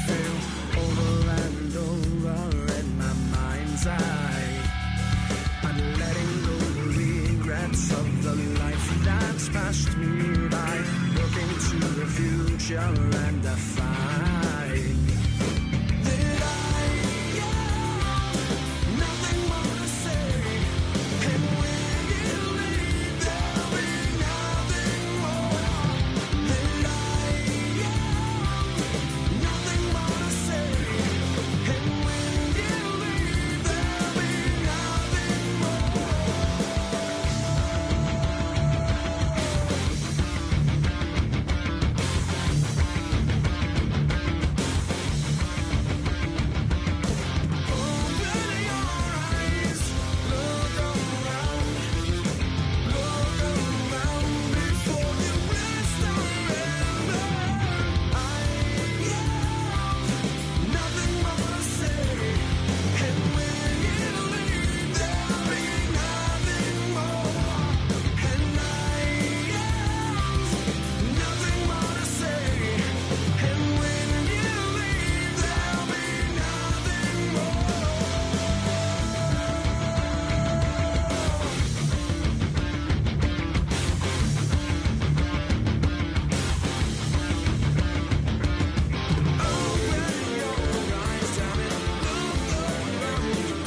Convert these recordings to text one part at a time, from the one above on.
feel over and over in my mind's eye. I'm letting go the regrets of the life that's passed me by. Looking to the future and defy. That I have nothing more to say. And when you leave, there'll be nothing more. That I have nothing more to say. And when you leave, there'll be nothing more. Open your eyes, look around before you rest surrender. I have nothing more to say, and when you leave, there'll be nothing more. And I have nothing more to say, and when you leave, there'll be nothing more. Open your eyes, damn it, look around before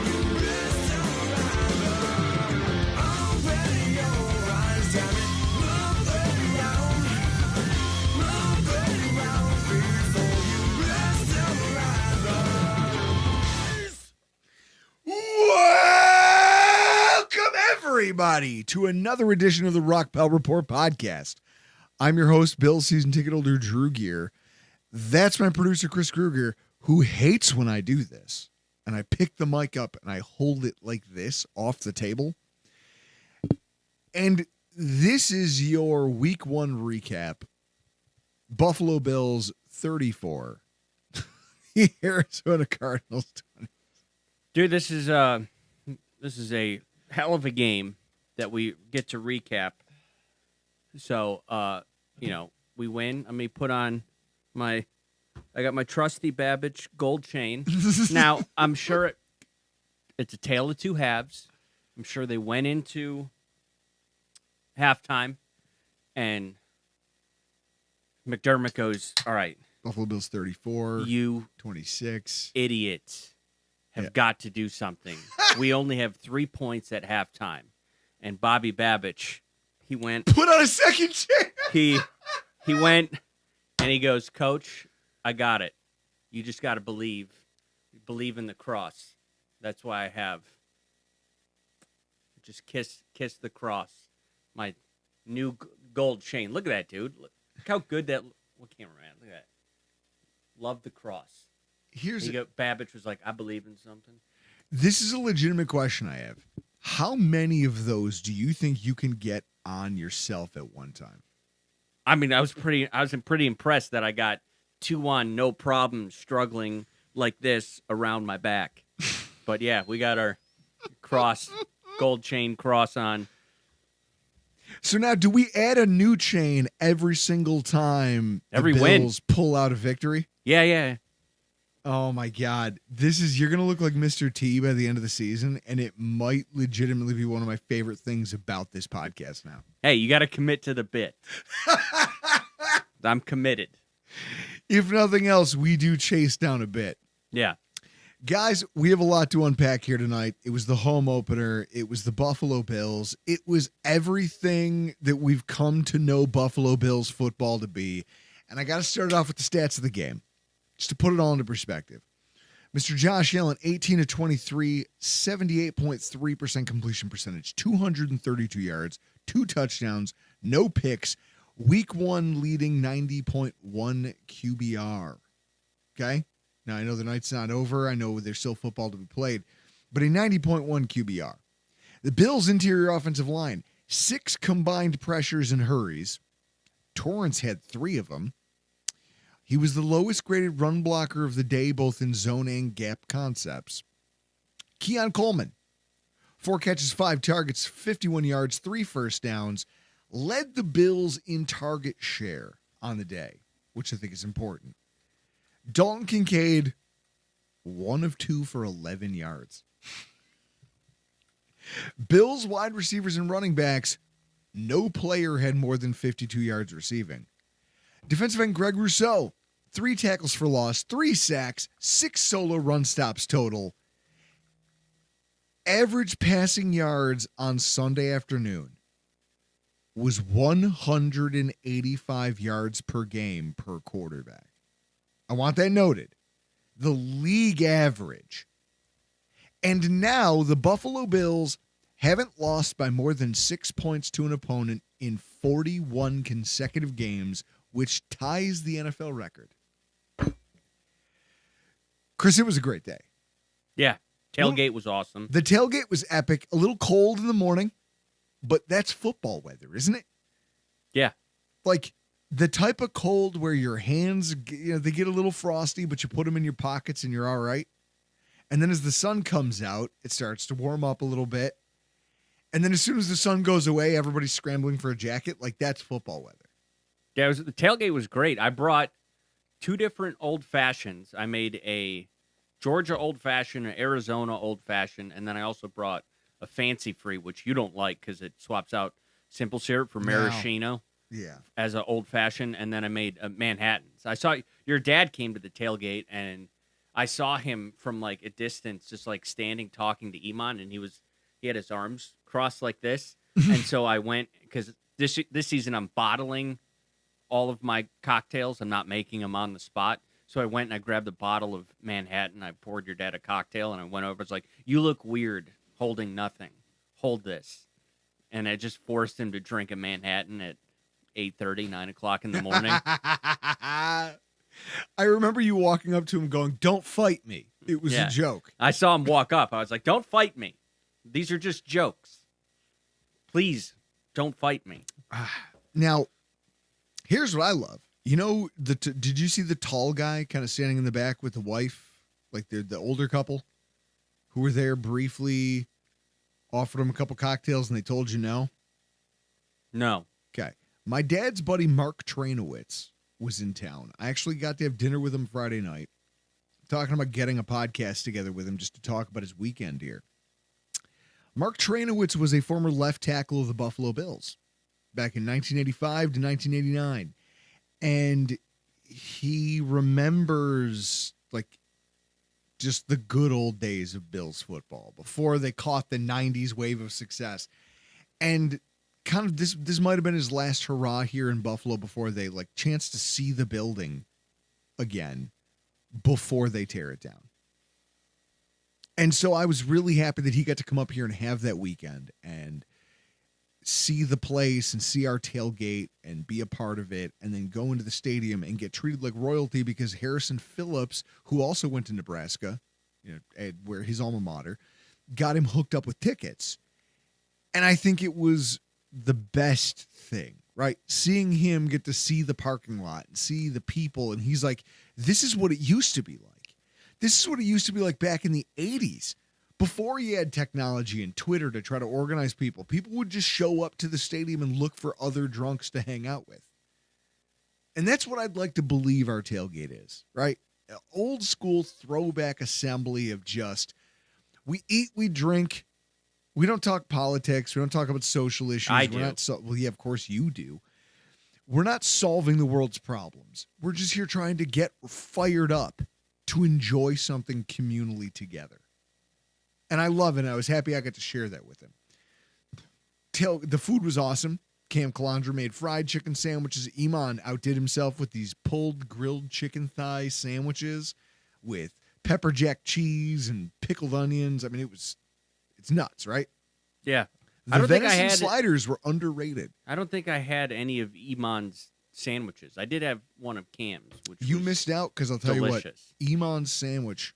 you rest surrender. Open your eyes, damn it, look around before you rest surrender. Welcome, everybody, to another edition of the Rock Pal Report podcast. I'm your host, Bill, season ticket holder Drew Gear. That's my producer, Chris Kruger, who hates when I do this. And I pick the mic up and I hold it like this off the table. And this is your week one recap. Buffalo Bills 34. The Arizona Cardinals 20. Dude, this is a hell of a game that we get to recap. So, we win. I mean, put on I got my trusty Babbage gold chain. Now, I'm sure it's a tale of two halves. I'm sure they went into halftime, and McDermott goes, all right, Buffalo Bills 34. you 26. idiots have Yeah. got to do something. We only have 3 points at halftime. And Bobby Babbage, he went, Put on a second chair. he went, and he goes, Coach, I got it. You just got to believe in the cross. That's why I have just kiss the cross. My new gold chain. Look at that, dude. Look how good that. What camera, man? Look at that. Love the cross. Babbage was like, I believe in something. This is a legitimate question I have. How many of those do you think you can get on yourself at one time? I mean, I was pretty impressed that I got 2 on, no problem, struggling like this around my back. But yeah, we got our gold chain cross on. So now, do we add a new chain every single time Every the win. Bills pull out a victory? Yeah. Oh my God. You're going to look like Mr. T by the end of the season, and it might legitimately be one of my favorite things about this podcast now. Hey, you got to commit to the bit. I'm committed. If nothing else, we do chase down a bit. Yeah. Guys, we have a lot to unpack here tonight. It was the home opener. It was the Buffalo Bills. It was everything that we've come to know Buffalo Bills football to be. And I got to start it off with the stats of the game, just to put it all into perspective. Mr. Josh Allen, 18 of 23, 78.3% completion percentage, 232 yards, 2 touchdowns, no picks, week one leading 90.1 QBR. Okay? Now, I know the night's not over. I know there's still football to be played, but a 90.1 QBR. The Bills' interior offensive line, 6 combined pressures and hurries. Torrance had 3 of them. He was the lowest graded run blocker of the day, both in zone and gap concepts. Keon Coleman, 4 catches, 5 targets, 51 yards, 3 first downs, led the Bills in target share. on the day, which I think is important. Dalton Kincaid, 1 of 2 for 11 yards. Bills wide receivers and running backs, no player had more than 52 yards receiving. Defensive end Greg Rousseau, 3 tackles for loss, 3 sacks, 6 solo run stops total. Average passing yards on Sunday afternoon was 185 yards per game per quarterback. I want that noted. The league average. And now the Buffalo Bills haven't lost by more than 6 points to an opponent in 41 consecutive games, which ties the NFL record. Chris, it was a great day. Yeah. Tailgate was awesome. The tailgate was epic. A little cold in the morning, but that's football weather, isn't it? Yeah. Like the type of cold where your hands, they get a little frosty, but you put them in your pockets and you're all right. And then as the sun comes out, it starts to warm up a little bit. And then as soon as the sun goes away, everybody's scrambling for a jacket. Like that's football weather. Yeah, the tailgate was great. I brought 2 different old fashions. I made a Georgia old fashioned, an Arizona old fashioned, and then I also brought a fancy free, which you don't like because it swaps out simple syrup for maraschino. Yeah. As an old fashioned, and then I made Manhattans. I saw your dad came to the tailgate, and I saw him from like a distance, just like standing talking to Iman, and he had his arms crossed like this, and so I went because this season I'm bottling all of my cocktails. I'm not making them on the spot. So I went and I grabbed a bottle of Manhattan. I poured your dad a cocktail, and I went over. It's like, you look weird holding nothing. Hold this. And I just forced him to drink a Manhattan at 8:30, 9 o'clock in the morning. I remember you walking up to him going, "Don't fight me." It was a joke. I saw him walk up. I was like, don't fight me. These are just jokes. Please, don't fight me. Now, here's what I love. You know, did you see the tall guy kind of standing in the back with the wife, like the older couple who were there briefly, offered him a couple cocktails, and they told you no? No. Okay. My dad's buddy, Mark Trainowitz, was in town. I actually got to have dinner with him Friday night, talking about getting a podcast together with him just to talk about his weekend here. Mark Trainowitz was a former left tackle of the Buffalo Bills back in 1985 to 1989. And he remembers like just the good old days of Bills football before they caught the 90s wave of success. And kind of this might have been his last hurrah here in Buffalo before they like chance to see the building again before they tear it down. And so I was really happy that he got to come up here and have that weekend and see the place and see our tailgate and be a part of it, and then go into the stadium and get treated like royalty because Harrison Phillips, who also went to Nebraska, where his alma mater, got him hooked up with tickets. And I think it was the best thing, right? Seeing him get to see the parking lot and see the people, and he's like, this is what it used to be like. This is what it used to be like back in the 80s. Before you had technology and Twitter to try to organize people, people would just show up to the stadium and look for other drunks to hang out with. And that's what I'd like to believe our tailgate is, right? An old school throwback assembly of just, we eat, we drink. We don't talk politics. We don't talk about social issues. I do. Well, yeah, of course you do. We're not solving the world's problems. We're just here trying to get fired up to enjoy something communally together. And I love it. I was happy I got to share that with him. The food was awesome. Cam Calandra made fried chicken sandwiches. Iman outdid himself with these pulled grilled chicken thigh sandwiches with pepper jack cheese and pickled onions. I mean, it's nuts, right? Yeah. The venison sliders were underrated. I don't think I had any of Iman's sandwiches. I did have one of Cam's, which you was missed out because I'll tell delicious. you what, Iman's sandwich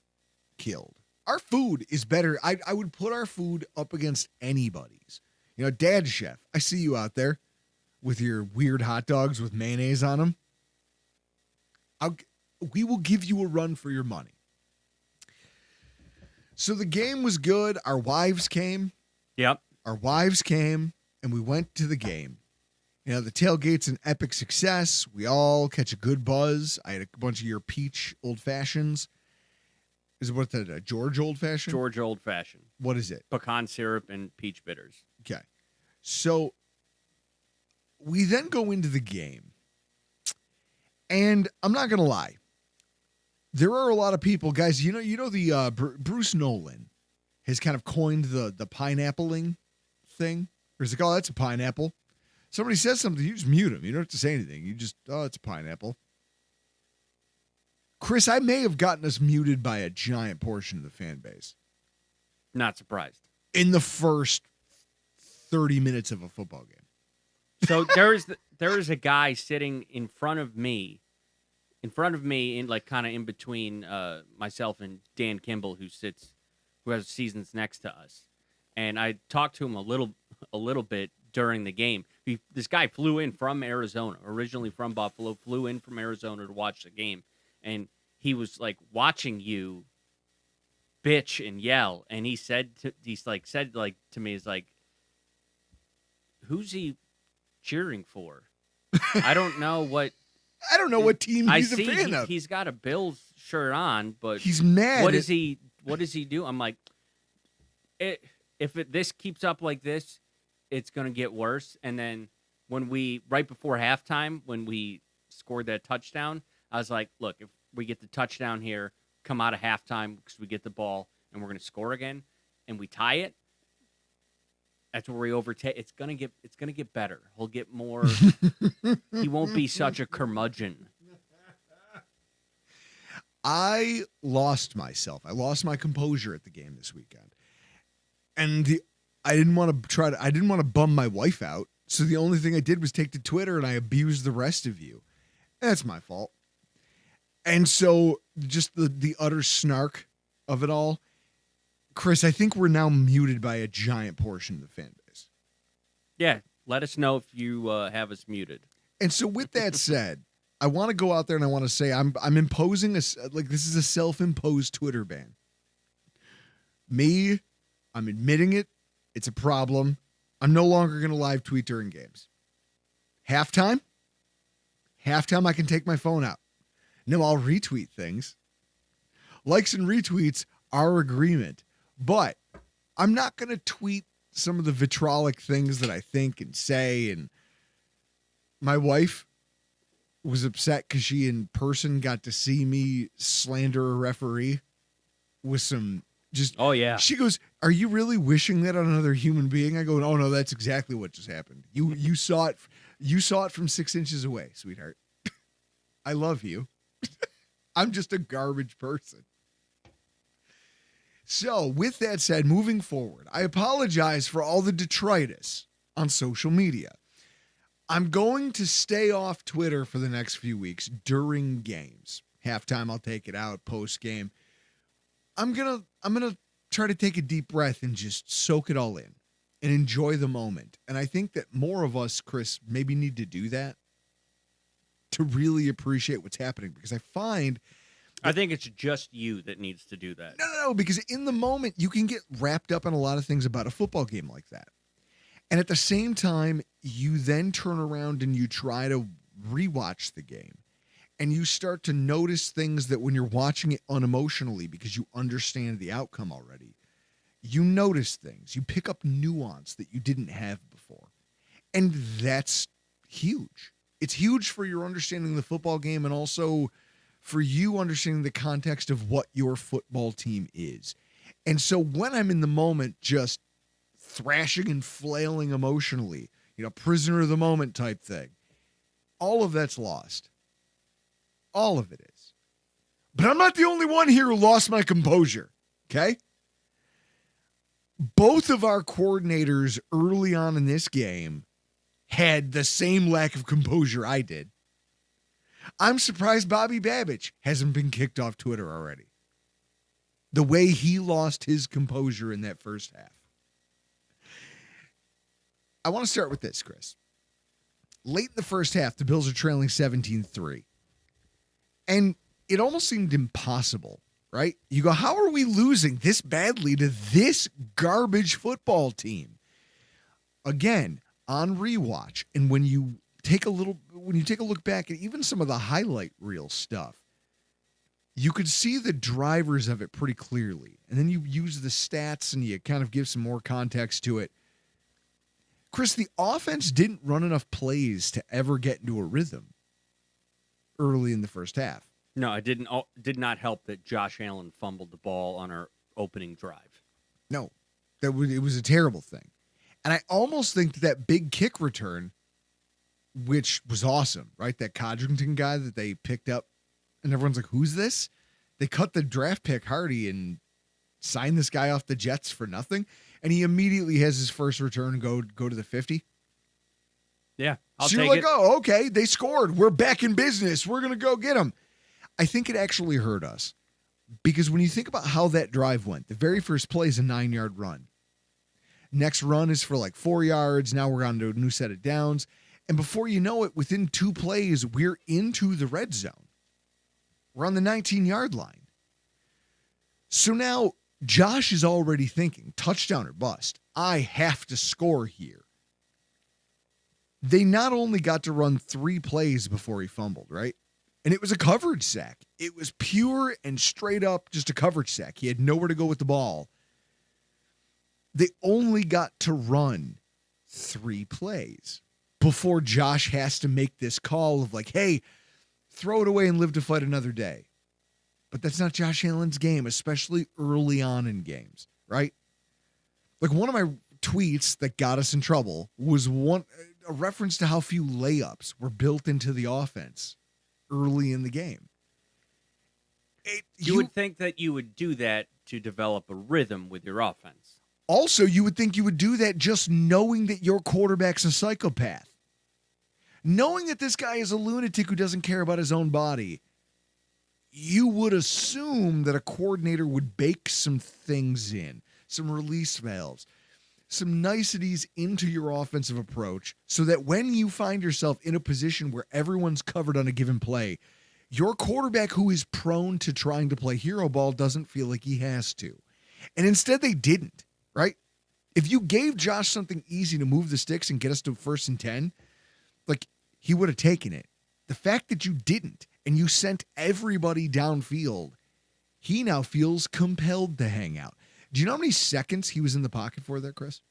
killed. Our food is better. I would put our food up against anybody's. You know, Dad Chef, I see you out there with your weird hot dogs with mayonnaise on them. We will give you a run for your money. So the game was good. Our wives came. Yep. Our wives came, and we went to the game. The tailgate's an epic success. We all catch a good buzz. I had a bunch of your peach old fashions. Is it what's that? A George old fashioned? George Old Fashioned. What is it? Pecan syrup and peach bitters. Okay. So we then go into the game. And I'm not going to lie. There are a lot of people, guys, the Bruce Nolan has kind of coined the pineappling thing. Where he's like, oh, that's a pineapple. Somebody says something, you just mute them. You don't have to say anything. You just, oh, it's a pineapple. Chris, I may have gotten us muted by a giant portion of the fan base. Not surprised. In the first 30 minutes of a football game. So there is a guy sitting in front of me, in like kind of in between myself and Dan Kimball, who has seasons next to us, and I talked to him a little bit during the game. This guy flew in from Arizona, originally from Buffalo, flew in from Arizona to watch the game, and he was like watching you bitch and yell, and he said to me, he's like, who's he cheering for? I don't know what team he's a fan of. He's got a Bills shirt on, but he's mad. What does he do? I'm like, this keeps up like this, it's gonna get worse. And then right before halftime, when we scored that touchdown, I was like, look, if we get the touchdown here, come out of halftime because we get the ball and we're gonna score again, and we tie it. That's where we overtake. It's gonna get better. He'll get more. He won't be such a curmudgeon. I lost myself. I lost my composure at the game this weekend, and I didn't want to bum my wife out. So the only thing I did was take to Twitter and I abused the rest of you. That's my fault. And so just the utter snark of it all. Chris, I think we're now muted by a giant portion of the fan base. Yeah, let us know if you have us muted. And so with that said, I want to go out there and I want to say I'm imposing this is a self-imposed Twitter ban. I'm admitting it. It's a problem. I'm no longer going to live tweet during games. Halftime I can take my phone out. No, I'll retweet things. Likes and retweets are agreement. But I'm not going to tweet some of the vitriolic things that I think and say. And my wife was upset because she in person got to see me slander a referee with some just. Oh, yeah. She goes, are you really wishing that on another human being? I go, oh, no, that's exactly what just happened. You saw it. You saw it from 6 inches away, sweetheart. I love you. I'm just a garbage person. So, with that said, moving forward, I apologize for all the detritus on social media. I'm going to stay off Twitter for the next few weeks during games. Halftime, I'll take it out. Post game, I'm gonna try to take a deep breath and just soak it all in and enjoy the moment. And I think that more of us, Chris, maybe need to do that to really appreciate what's happening, because I think it's just you that needs to do that. No, because in the moment, you can get wrapped up in a lot of things about a football game like that. And at the same time, you then turn around and you try to rewatch the game. And you start to notice things that when you're watching it unemotionally, because you understand the outcome already, you notice things. You pick up nuance that you didn't have before. And that's huge. It's huge for your understanding of the football game, and also for you understanding the context of what your football team is. And so when I'm in the moment just thrashing and flailing emotionally, prisoner of the moment type thing, all of that's lost. All of it is. But I'm not the only one here who lost my composure, okay? Both of our coordinators early on in this game had the same lack of composure I did. I'm surprised Bobby Babich hasn't been kicked off Twitter already. The way he lost his composure in that first half. I want to start with this, Chris. Late in the first half, the Bills are trailing 17-3. And it almost seemed impossible, right? You go, how are we losing this badly to this garbage football team? Again, on rewatch, and when you take a look back at even some of the highlight reel stuff, you could see the drivers of it pretty clearly. And then you use the stats and you kind of give some more context to it. Chris, the offense didn't run enough plays to ever get into a rhythm early in the first half. No, it did not help that Josh Allen fumbled the ball on our opening drive. No, it was a terrible thing. And I almost think that big kick return, which was awesome, right? That Codrington guy that they picked up, and everyone's like, who's this? They cut the draft pick Hardy and signed this guy off the Jets for nothing, and he immediately has his first return go to the 50. Yeah, I'll so take you're like, it. oh, okay, they scored. We're back in business. We're going to go get them. I think it actually hurt us because when you think about how that drive went, the very first play is a 9-yard run. Next run is for like 4 yards. Now we're on to a new set of downs. And before you know it, within 2 plays, we're into the red zone. We're on the 19-yard line. So now Josh is already thinking, touchdown or bust. I have to score here. They not only got to run 3 plays before he fumbled, right? And it was a coverage sack. It was pure and straight up just a coverage sack. He had nowhere to go with the ball. They only got to run 3 plays before Josh has to make this call of like, hey, throw it away and live to fight another day. But that's not Josh Allen's game, especially early on in games, right? Like one of my tweets that got us in trouble was a reference to how few layups were built into the offense early in the game. You would think that you would do that to develop a rhythm with your offense. Also, you would think you would do that just knowing that your quarterback's a psychopath. Knowing that this guy is a lunatic who doesn't care about his own body, you would assume that a coordinator would bake some things in, some release valves, some niceties into your offensive approach so that when you find yourself in a position where everyone's covered on a given play, your quarterback who is prone to trying to play hero ball doesn't feel like he has to. And instead they didn't, right? If you gave Josh something easy to move the sticks and get us to 1st and 10, like he would have taken it. The fact that you didn't and you sent everybody downfield, he now feels compelled to hang out. Do you know how many seconds he was in the pocket for there, Chris?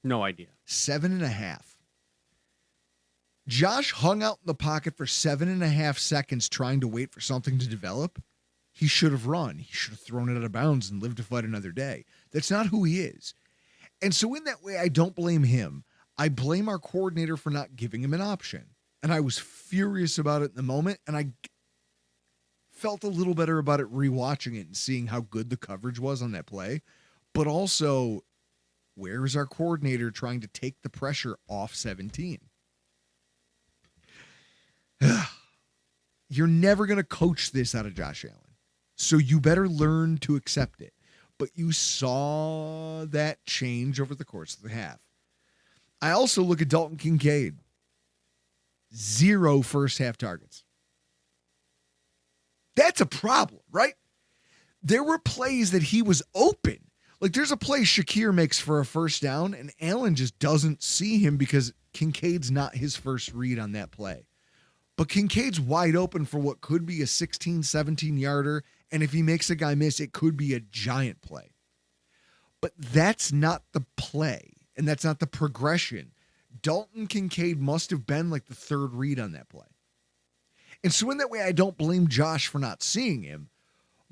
No idea. 7.5. Josh hung out in the pocket for 7.5 seconds trying to wait for something to develop. He should have run. He should have thrown it out of bounds and lived to fight another day. That's not who he is. And so in that way, I don't blame him. I blame our coordinator for not giving him an option. And I was furious about it in the moment, and I felt a little better about it rewatching it and seeing how good the coverage was on that play. But also, where is our coordinator trying to take the pressure off 17? You're never going to coach this out of Josh Allen. So you better learn to accept it. But you saw that change over the course of the half. I also look at Dalton Kincaid. 0 first half targets. That's a problem, right? There were plays that he was open. Like there's a play Shakir makes for a first down and Allen just doesn't see him because Kincaid's not his first read on that play. But Kincaid's wide open for what could be a 16, 17 yarder. And if he makes a guy miss, it could be a giant play. But that's not the play. And that's not the progression. Dalton Kincaid must have been like the 3rd read on that play. And so in that way, I don't blame Josh for not seeing him.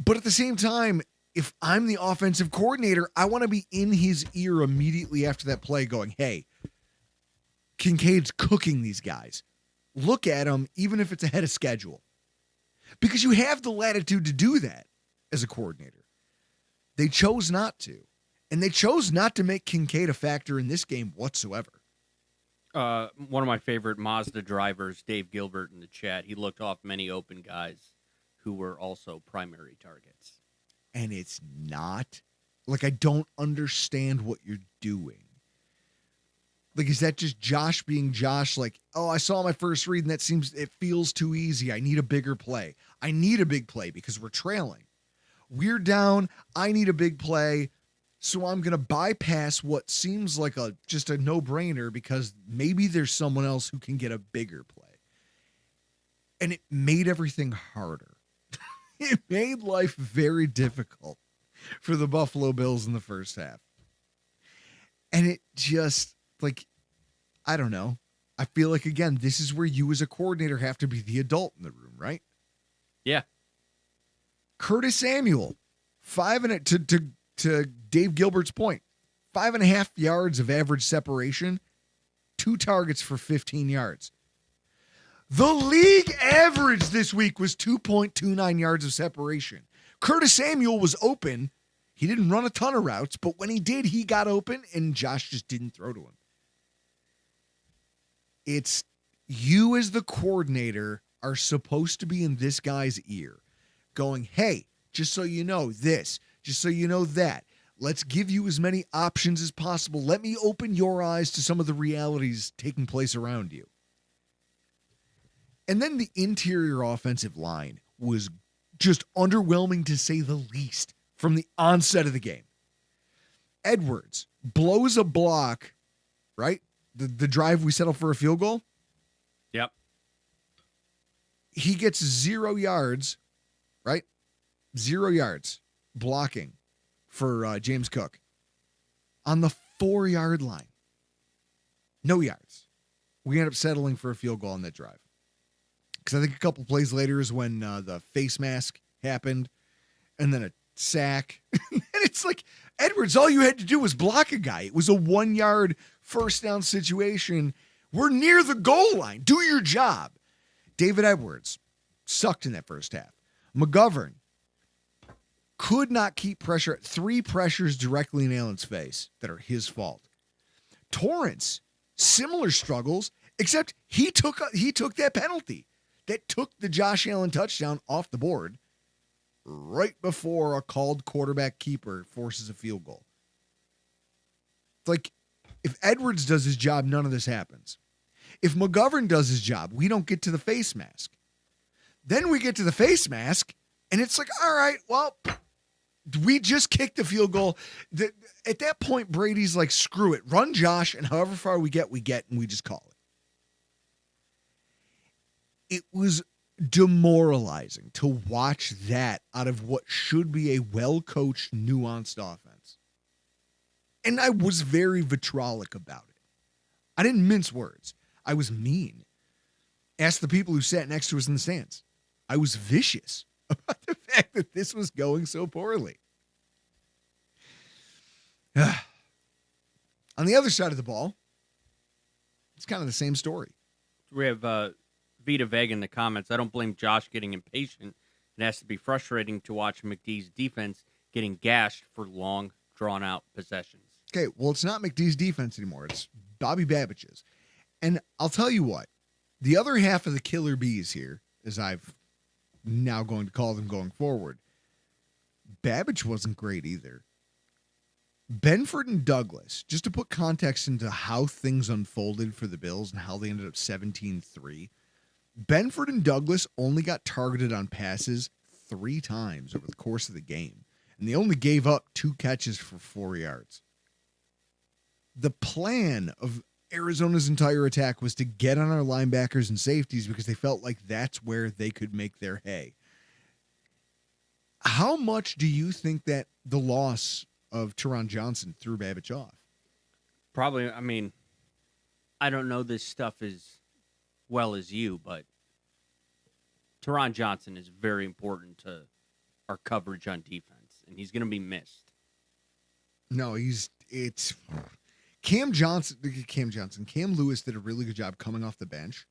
But at the same time, if I'm the offensive coordinator, I want to be in his ear immediately after that play going, hey, Kincaid's cooking these guys. Look at him, even if it's ahead of schedule. Because you have the latitude to do that as a coordinator. They chose not to. And they chose not to make Kincaid a factor in this game whatsoever. One of my favorite Mazda drivers, Dave Gilbert, in the chat, he looked off many open guys who were also primary targets. And it's not, like, I don't understand what you're doing. Like, is that just Josh being Josh? Like, oh, I saw my first read and it feels too easy. I need a bigger play. I need a big play because we're trailing. We're down. I need a big play. So I'm going to bypass what seems like just a no-brainer because maybe there's someone else who can get a bigger play. And it made everything harder. It made life very difficult for the Buffalo Bills in the first half. And it just, like, I don't know. I feel like, again, this is where you as a coordinator have to be the adult in the room, right? Yeah. Curtis Samuel, to Dave Gilbert's point, 5.5 yards of average separation, 2 targets for 15 yards. The league average this week was 2.29 yards of separation. Curtis Samuel was open. He didn't run a ton of routes, but when he did, he got open, and Josh just didn't throw to him. It's you as the coordinator are supposed to be in this guy's ear going, hey, just so you know this, just so you know that. Let's give you as many options as possible. Let me open your eyes to some of the realities taking place around you. And then the interior offensive line was just underwhelming to say the least from the onset of the game. Edwards blows a block, right? The drive we settle for a field goal. Yep. He gets 0 yards, right? 0 yards blocking for James Cook on the 4-yard line. No yards. We end up settling for a field goal on that drive. Because I think a couple plays later is when the face mask happened and then a sack. And it's like, Edwards, all you had to do was block a guy. It was a 1-yard first down situation. We're near the goal line. Do your job. David Edwards sucked in that first half. McGovern could not keep pressure. 3 pressures directly in Allen's face that are his fault. Torrance, similar struggles, except he took that penalty that took the Josh Allen touchdown off the board right before a called quarterback keeper forces a field goal. It's like, if Edwards does his job, none of this happens. If McGovern does his job, we don't get to the face mask. Then we get to the face mask, and it's like, all right, well, we just kicked the field goal. At that point, Brady's like, screw it. Run Josh, and however far we get, and we just call it. It was demoralizing to watch that out of what should be a well-coached, nuanced offense. And I was very vitriolic about it. I didn't mince words. I was mean. Ask the people who sat next to us in the stands. I was vicious about the fact that this was going so poorly. On the other side of the ball, it's kind of the same story. We have Vita Vega in the comments. I don't blame Josh getting impatient. It has to be frustrating to watch McDee's defense getting gashed for long, drawn-out possessions. Okay, well, it's not McDee's defense anymore. It's Bobby Babbitt's. And I'll tell you what, the other half of the killer bees here, as I've now going to call them going forward, Babbage wasn't great either. Benford and Douglas, just to put context into how things unfolded for the Bills and how they ended up 17-3, Benford and Douglas only got targeted on passes 3 times over the course of the game, and they only gave up 2 catches for 4 yards. The plan of Arizona's entire attack was to get on our linebackers and safeties because they felt like that's where they could make their hay. How much do you think that the loss of Teron Johnson threw Babbage off? Probably, I mean, I don't know this stuff as well as you, but Teron Johnson is very important to our coverage on defense, and he's going to be missed. No, Cam Lewis did a really good job coming off the bench.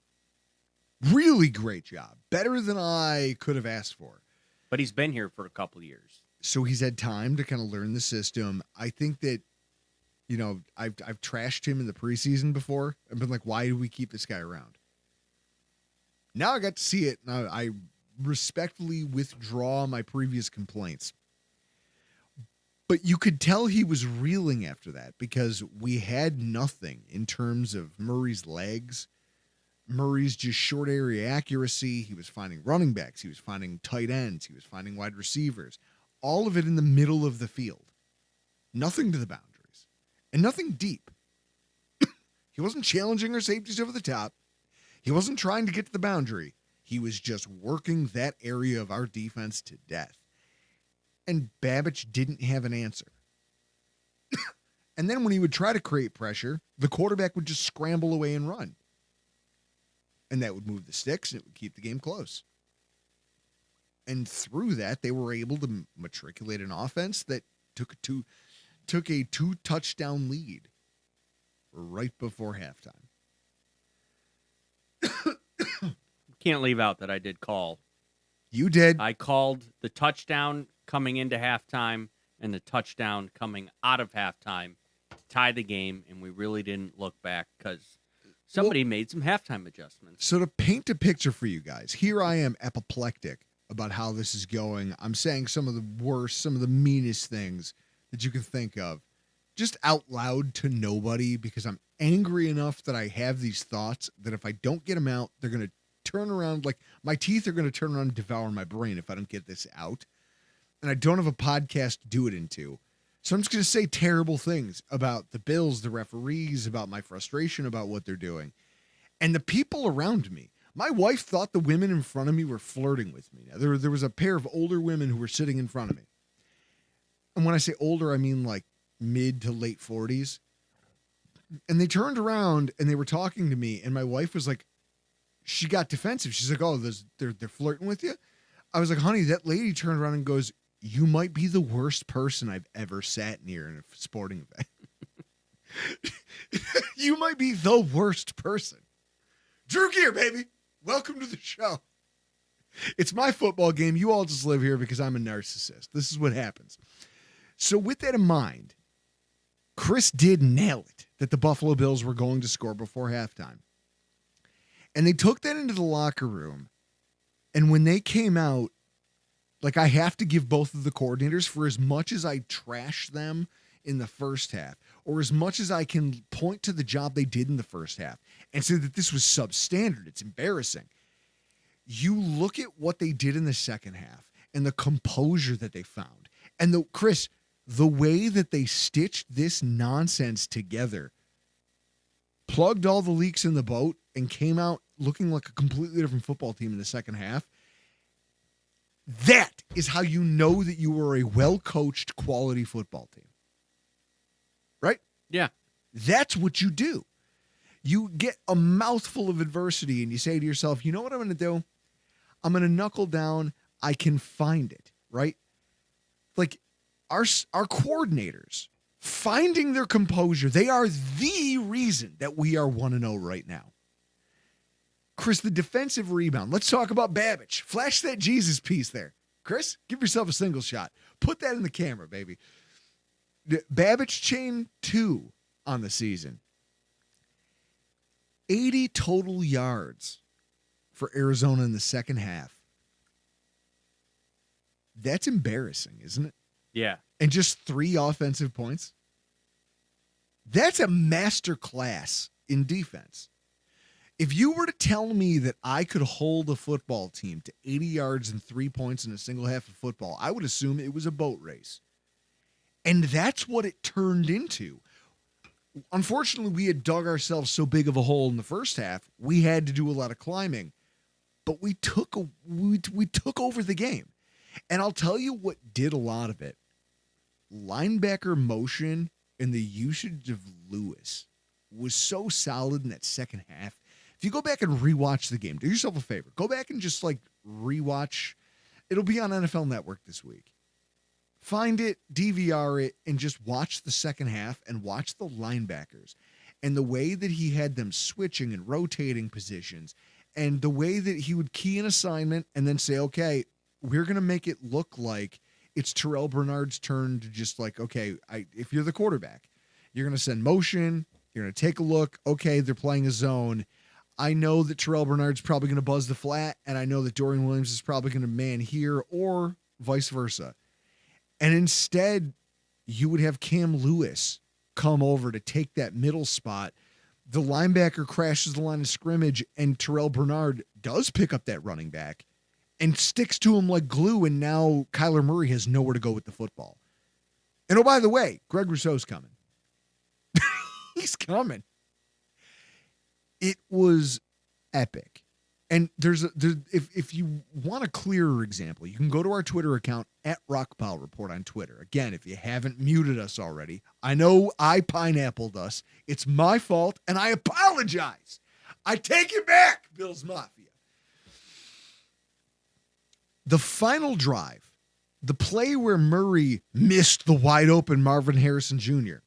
Really great job. Better than I could have asked for. But he's been here for a couple of years. So he's had time to kind of learn the system. I think that, I've trashed him in the preseason before. I've been like, why do we keep this guy around? Now I got to see it, and I respectfully withdraw my previous complaints. But you could tell he was reeling after that because we had nothing in terms of Murray's legs, Murray's just short area accuracy. He was finding running backs. He was finding tight ends. He was finding wide receivers. All of it in the middle of the field. nothing to the boundaries, and nothing deep. He wasn't challenging our safeties over the top. He wasn't trying to get to the boundary. He was just working that area of our defense to death. And Babbage didn't have an answer. And then when he would try to create pressure, the quarterback would just scramble away and run. And that would move the sticks, and it would keep the game close. And through that, they were able to matriculate an offense that took a 2-touchdown lead right before halftime. Can't leave out that I did call. You did. I called the touchdown coming into halftime and the touchdown coming out of halftime to tie the game, and we really didn't look back because somebody made some halftime adjustments. So to paint a picture for you guys, here I am apoplectic about how this is going. I'm saying some of the worst, some of the meanest things that you can think of, just out loud to nobody, because I'm angry enough that I have these thoughts that if I don't get them out, they're going to turn around, like my teeth are going to turn around and devour my brain if I don't get this out. And I don't have a podcast to do it into. So I'm just going to say terrible things about the Bills, the referees, about my frustration about what they're doing. And the people around me. My wife thought the women in front of me were flirting with me. Now, there was a pair of older women who were sitting in front of me. And when I say older, I mean like mid to late 40s. And they turned around and they were talking to me. And my wife was like, she got defensive. She's like, oh, they're flirting with you? I was like, honey, that lady turned around and goes, you might be the worst person I've ever sat near in a sporting event. You might be the worst person. Drew Gear, baby. Welcome to the show. It's my football game. You all just live here because I'm a narcissist. This is what happens. So with that in mind, Chris did nail it that the Buffalo Bills were going to score before halftime. And they took that into the locker room. And when they came out, like, I have to give both of the coordinators, for as much as I trash them in the first half, or as much as I can point to the job they did in the first half and say that this was substandard, it's embarrassing. You look at what they did in the second half and the composure that they found. And the way that they stitched this nonsense together, plugged all the leaks in the boat, and came out looking like a completely different football team in the second half. That is how you know that you are a well-coached quality football team. Right? Yeah. That's what you do. You get a mouthful of adversity and you say to yourself, you know what I'm going to do? I'm going to knuckle down. I can find it, right? Like our coordinators finding their composure. They are the reason that we are 1-0 right now. Chris, the defensive rebound. Let's talk about Babbage. Flash that Jesus piece there. Chris, give yourself a single shot. Put that in the camera, baby. Babbage chain 2 on the season. 80 total yards for Arizona in the second half. That's embarrassing, isn't it? Yeah. And just 3 offensive points. That's a master class in defense. If you were to tell me that I could hold a football team to 80 yards and 3 points in a single half of football, I would assume it was a boat race. And that's what it turned into. Unfortunately, we had dug ourselves so big of a hole in the first half, we had to do a lot of climbing. But we took over the game. And I'll tell you what did a lot of it. Linebacker motion and the usage of Lewis was so solid in that second half. If you go back and rewatch the game, do yourself a favor. Go back and just like rewatch. It'll be on NFL Network this week. Find it, DVR it, and just watch the second half and watch the linebackers and the way that he had them switching and rotating positions and the way that he would key an assignment and then say, okay, we're going to make it look like it's Terrell Bernard's turn to just like, okay, if you're the quarterback, you're going to send motion, you're going to take a look, okay, they're playing a zone. I know that Terrell Bernard's probably going to buzz the flat, and I know that Dorian Williams is probably going to man here or vice versa. And instead, you would have Cam Lewis come over to take that middle spot. The linebacker crashes the line of scrimmage, and Terrell Bernard does pick up that running back and sticks to him like glue, and now Kyler Murray has nowhere to go with the football. And oh, by the way, Greg Rousseau's coming. He's coming. It was epic. And if you want a clearer example, you can go to our Twitter account at Rockpile Report on Twitter. Again, if you haven't muted us already, I know I pineappled us. It's my fault, and I apologize. I take it back, Bills Mafia. The final drive, the play where Murray missed the wide open Marvin Harrison Jr.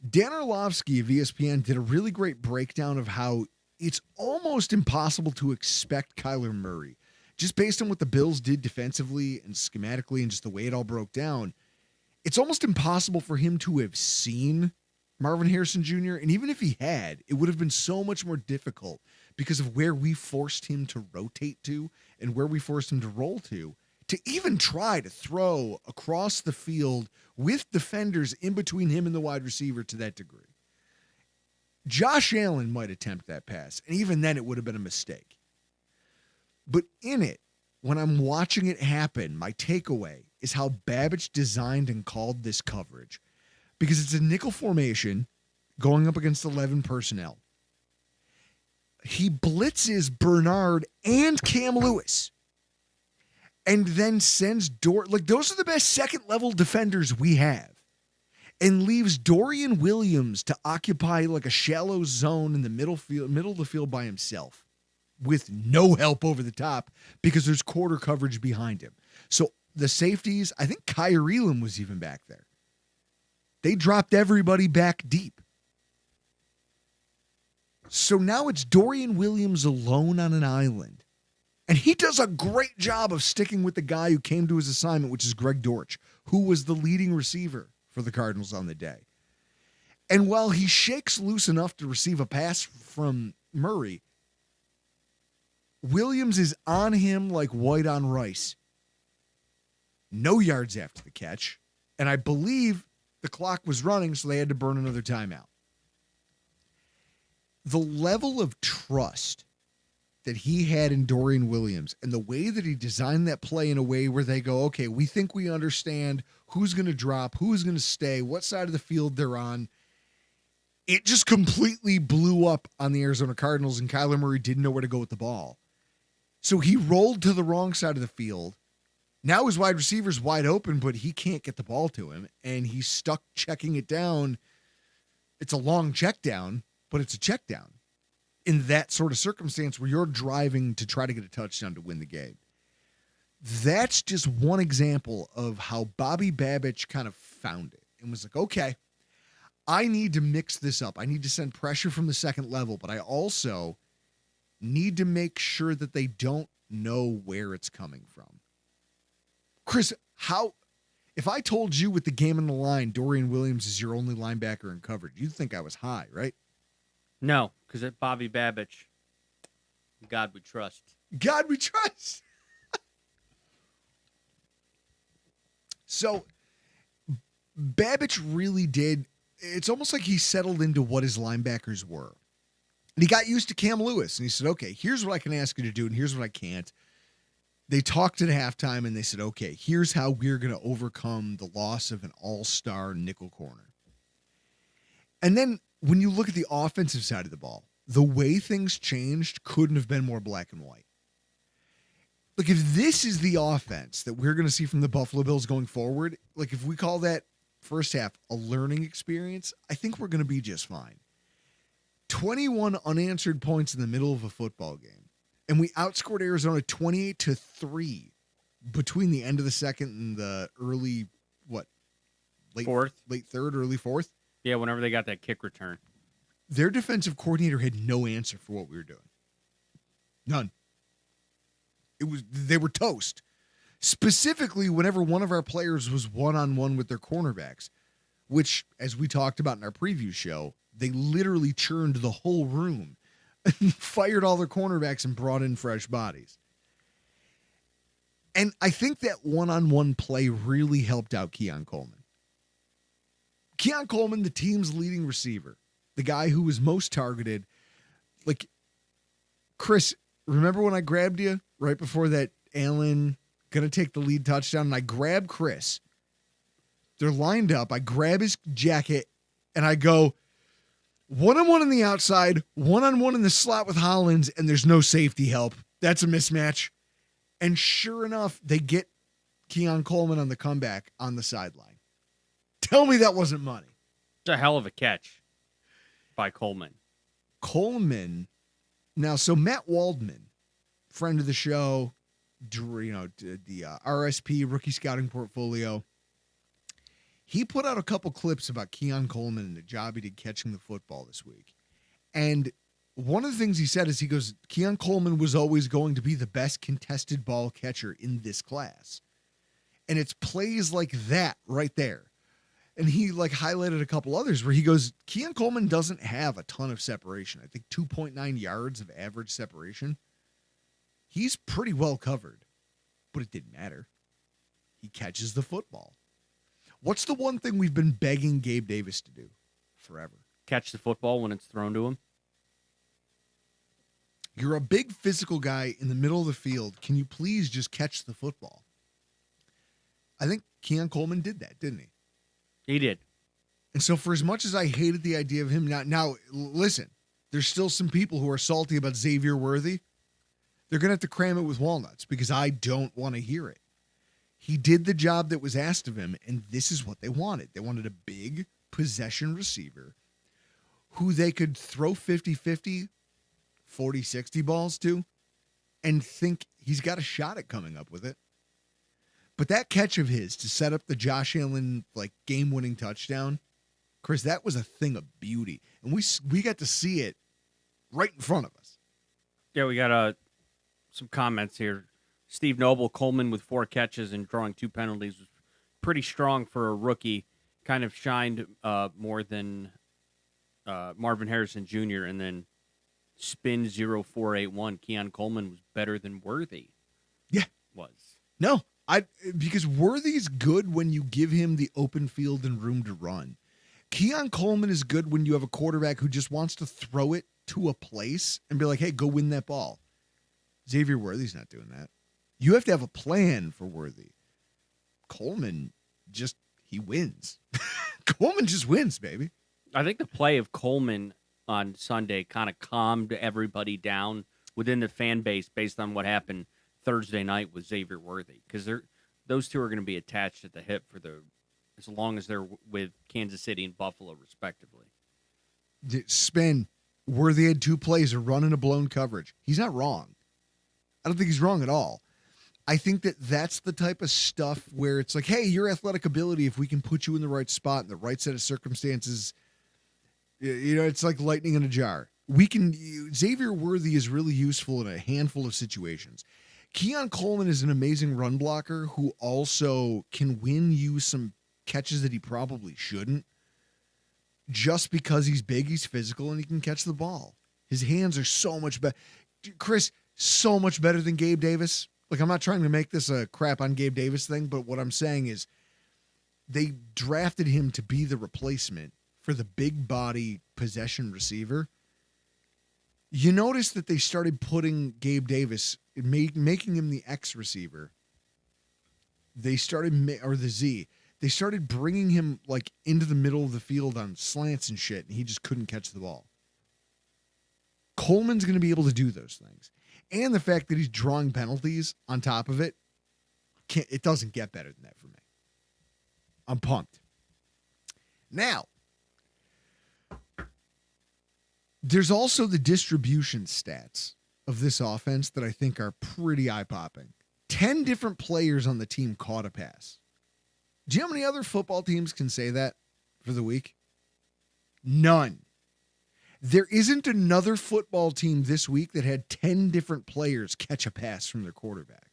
Dan Orlovsky of ESPN did a really great breakdown of how it's almost impossible to expect Kyler Murray, just based on what the Bills did defensively and schematically and just the way it all broke down. It's almost impossible for him to have seen Marvin Harrison Jr. And even if he had, it would have been so much more difficult because of where we forced him to rotate to and where we forced him to roll to even try to throw across the field with defenders in between him and the wide receiver to that degree. Josh Allen might attempt that pass, and even then it would have been a mistake. But in it, when I'm watching it happen, my takeaway is how Babbage designed and called this coverage, because it's a nickel formation going up against 11 personnel. He blitzes Bernard and Cam Lewis and then sends those are the best second level defenders we have, and leaves Dorian Williams to occupy like a shallow zone in the middle of the field by himself with no help over the top because there's quarter coverage behind him. So the safeties, I think Kyer Elam was even back there. They dropped everybody back deep. So now it's Dorian Williams alone on an island. And he does a great job of sticking with the guy who came to his assignment, which is Greg Dortch, who was the leading receiver for the Cardinals on the day. And while he shakes loose enough to receive a pass from Murray, Williams is on him like white on rice. No yards after the catch. And I believe the clock was running, so they had to burn another timeout. The level of trust that he had in Dorian Williams and the way that he designed that play in a way where they go, okay, we think we understand who's going to drop, who's going to stay, what side of the field they're on. It just completely blew up on the Arizona Cardinals, and Kyler Murray didn't know where to go with the ball. So he rolled to the wrong side of the field. Now his wide receiver's wide open, but he can't get the ball to him, and he's stuck checking it down. It's a long check down, but it's a check down in that sort of circumstance where you're driving to try to get a touchdown to win the game. That's just one example of how Bobby Babbage kind of found it and was like, okay, I need to mix this up. I need to send pressure from the second level, but I also need to make sure that they don't know where it's coming from. Chris, if I told you with the game on the line, Dorian Williams is your only linebacker in coverage, you'd think I was high, right? No, because at Bobby Babbage, God we trust. God we trust. So Babbage really did. It's almost like he settled into what his linebackers were. And he got used to Cam Lewis. And he said, okay, here's what I can ask you to do, and here's what I can't. They talked at halftime, and they said, okay, here's how we're going to overcome the loss of an all-star nickel corner. And then when you look at the offensive side of the ball, the way things changed couldn't have been more black and white. Like, if this is the offense that we're going to see from the Buffalo Bills going forward, like if we call that first half a learning experience, I think we're going to be just fine. 21 unanswered points in the middle of a football game. And we outscored Arizona 28-3 between the end of the second and the early, late third, early fourth. Yeah, whenever they got that kick return. Their defensive coordinator had no answer for what we were doing. None. They were toast. Specifically, whenever one of our players was one-on-one with their cornerbacks, which, as we talked about in our preview show, they literally churned the whole room and fired all their cornerbacks and brought in fresh bodies. And I think that one-on-one play really helped out Keon Coleman. Keon Coleman, the team's leading receiver, the guy who was most targeted. Like, Chris, remember when I grabbed you right before that Allen going to take the lead touchdown, and I grabbed Chris, They're lined up. I grab his jacket and I go, 1-on-1 on the outside, 1-on-1 in the slot with Hollins, and there's no safety help. That's a mismatch. And sure enough, they get Keon Coleman on the comeback on the sideline. Tell me that wasn't money. It's a hell of a catch by Coleman. Coleman, now, so Matt Waldman, friend of the show, the RSP Rookie Scouting Portfolio, he put out a couple clips about Keon Coleman and the job he did catching the football this week. And one of the things he said is he goes, Keon Coleman was always going to be the best contested ball catcher in this class. And it's plays like that right there. And he like highlighted a couple others where he goes, Keon Coleman doesn't have a ton of separation. I think 2.9 yards of average separation. He's pretty well covered, but it didn't matter. He catches the football. What's the one thing we've been begging Gabe Davis to do forever? Catch the football when it's thrown to him. You're a big physical guy in the middle of the field. Can you please just catch the football? I think Keon Coleman did that, didn't he? He did. And so for as much as I hated the idea of him now listen, there's still some people who are salty about Xavier Worthy. They're going to have to cram it with walnuts because I don't want to hear it. He did the job that was asked of him, and this is what they wanted. They wanted a big possession receiver who they could throw 50-50, 40-60 balls to and think he's got a shot at coming up with it. But that catch of his to set up the Josh Allen like game-winning touchdown, Chris, that was a thing of beauty. And we got to see it right in front of us. Yeah, we got some comments here. Steve Noble, Coleman with 4 catches and drawing 2 penalties was pretty strong for a rookie. Kind of shined more than Marvin Harrison Jr. And then spin 0481. Keon Coleman was better than Worthy. Yeah. Was. No, because Worthy's good when you give him the open field and room to run. Keon Coleman is good when you have a quarterback who just wants to throw it to a place and be like, hey, go win that ball. Xavier Worthy's not doing that. You have to have a plan for Worthy. Coleman he wins. Coleman just wins, baby. I think the play of Coleman on Sunday kind of calmed everybody down within the fan base based on what happened Thursday night with Xavier Worthy, because those two are going to be attached at the hip as long as they're with Kansas City and Buffalo, respectively. Spin. Worthy had 2 plays, a run and a blown coverage. He's not wrong. I don't think he's wrong at all. I think that's the type of stuff where it's like, hey, your athletic ability, if we can put you in the right spot in the right set of circumstances, it's like lightning in a jar. Xavier Worthy is really useful in a handful of situations. Keon Coleman is an amazing run blocker who also can win you some catches that he probably shouldn't. Just because he's big, he's physical, and he can catch the ball. His hands are so much better. Chris, so much better than Gabe Davis. Like, I'm not trying to make this a crap on Gabe Davis thing, but what I'm saying is they drafted him to be the replacement for the big body possession receiver. You notice that they started putting Gabe Davis, making him the X receiver. They started, or the Z. They started bringing him like into the middle of the field on slants and shit, and he just couldn't catch the ball. Coleman's going to be able to do those things. And the fact that he's drawing penalties on top of it, it doesn't get better than that for me. I'm pumped. Now, there's also the distribution stats of this offense that I think are pretty eye-popping. 10 different players on the team caught a pass. Do you know how many other football teams can say that for the week? None. There isn't another football team this week that had 10 different players catch a pass from their quarterback,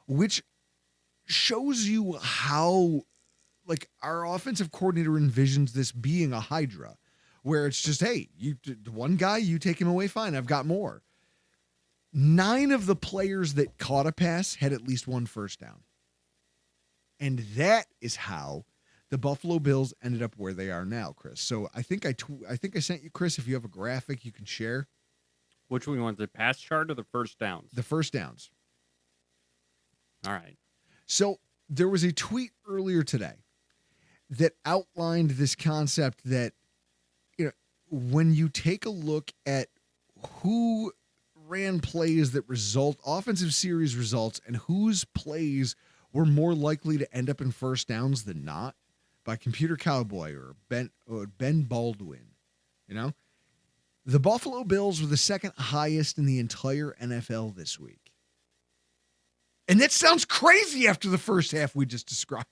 which shows you how, like, our offensive coordinator envisions this being a hydra, where it's just, hey, one guy, you take him away, fine, I've got more. 9 of the players that caught a pass had at least 1 first down. And that is how the Buffalo Bills ended up where they are now, Chris. So I think I sent you, Chris, if you have a graphic you can share. Which one you want, the pass chart or the first downs? The first downs. All right. So there was a tweet earlier today that outlined this concept that, you know, when you take a look at who ran plays that result offensive series results and whose plays were more likely to end up in first downs than not, by Computer Cowboy or Ben Baldwin, you know, the Buffalo Bills were the second highest in the entire NFL this week. And that sounds crazy after the first half we just described.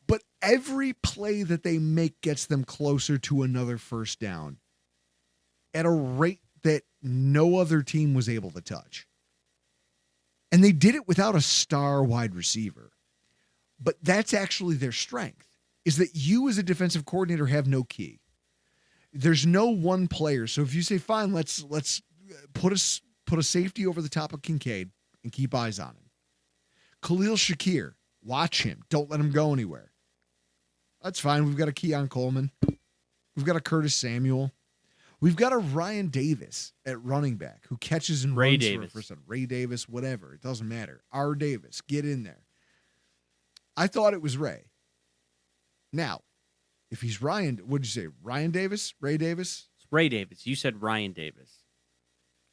But every play that they make gets them closer to another first down at a rate that no other team was able to touch. And they did it without a star wide receiver. But that's actually their strength, is that you as a defensive coordinator have no key. There's no one player. So if you say, fine, let's put a safety over the top of Kincaid and keep eyes on him. Khalil Shakir, watch him. Don't let him go anywhere. That's fine. We've got a Keon Coleman. We've got a Curtis Samuel. We've got a Ryan Davis at running back who catches and Ray runs Davis. for Ray Davis, whatever. It doesn't matter. R. Davis, get in there. I thought it was Ray. Now, if he's Ryan, what'd you say? Ryan Davis? Ray Davis? It's Ray Davis. You said Ryan Davis.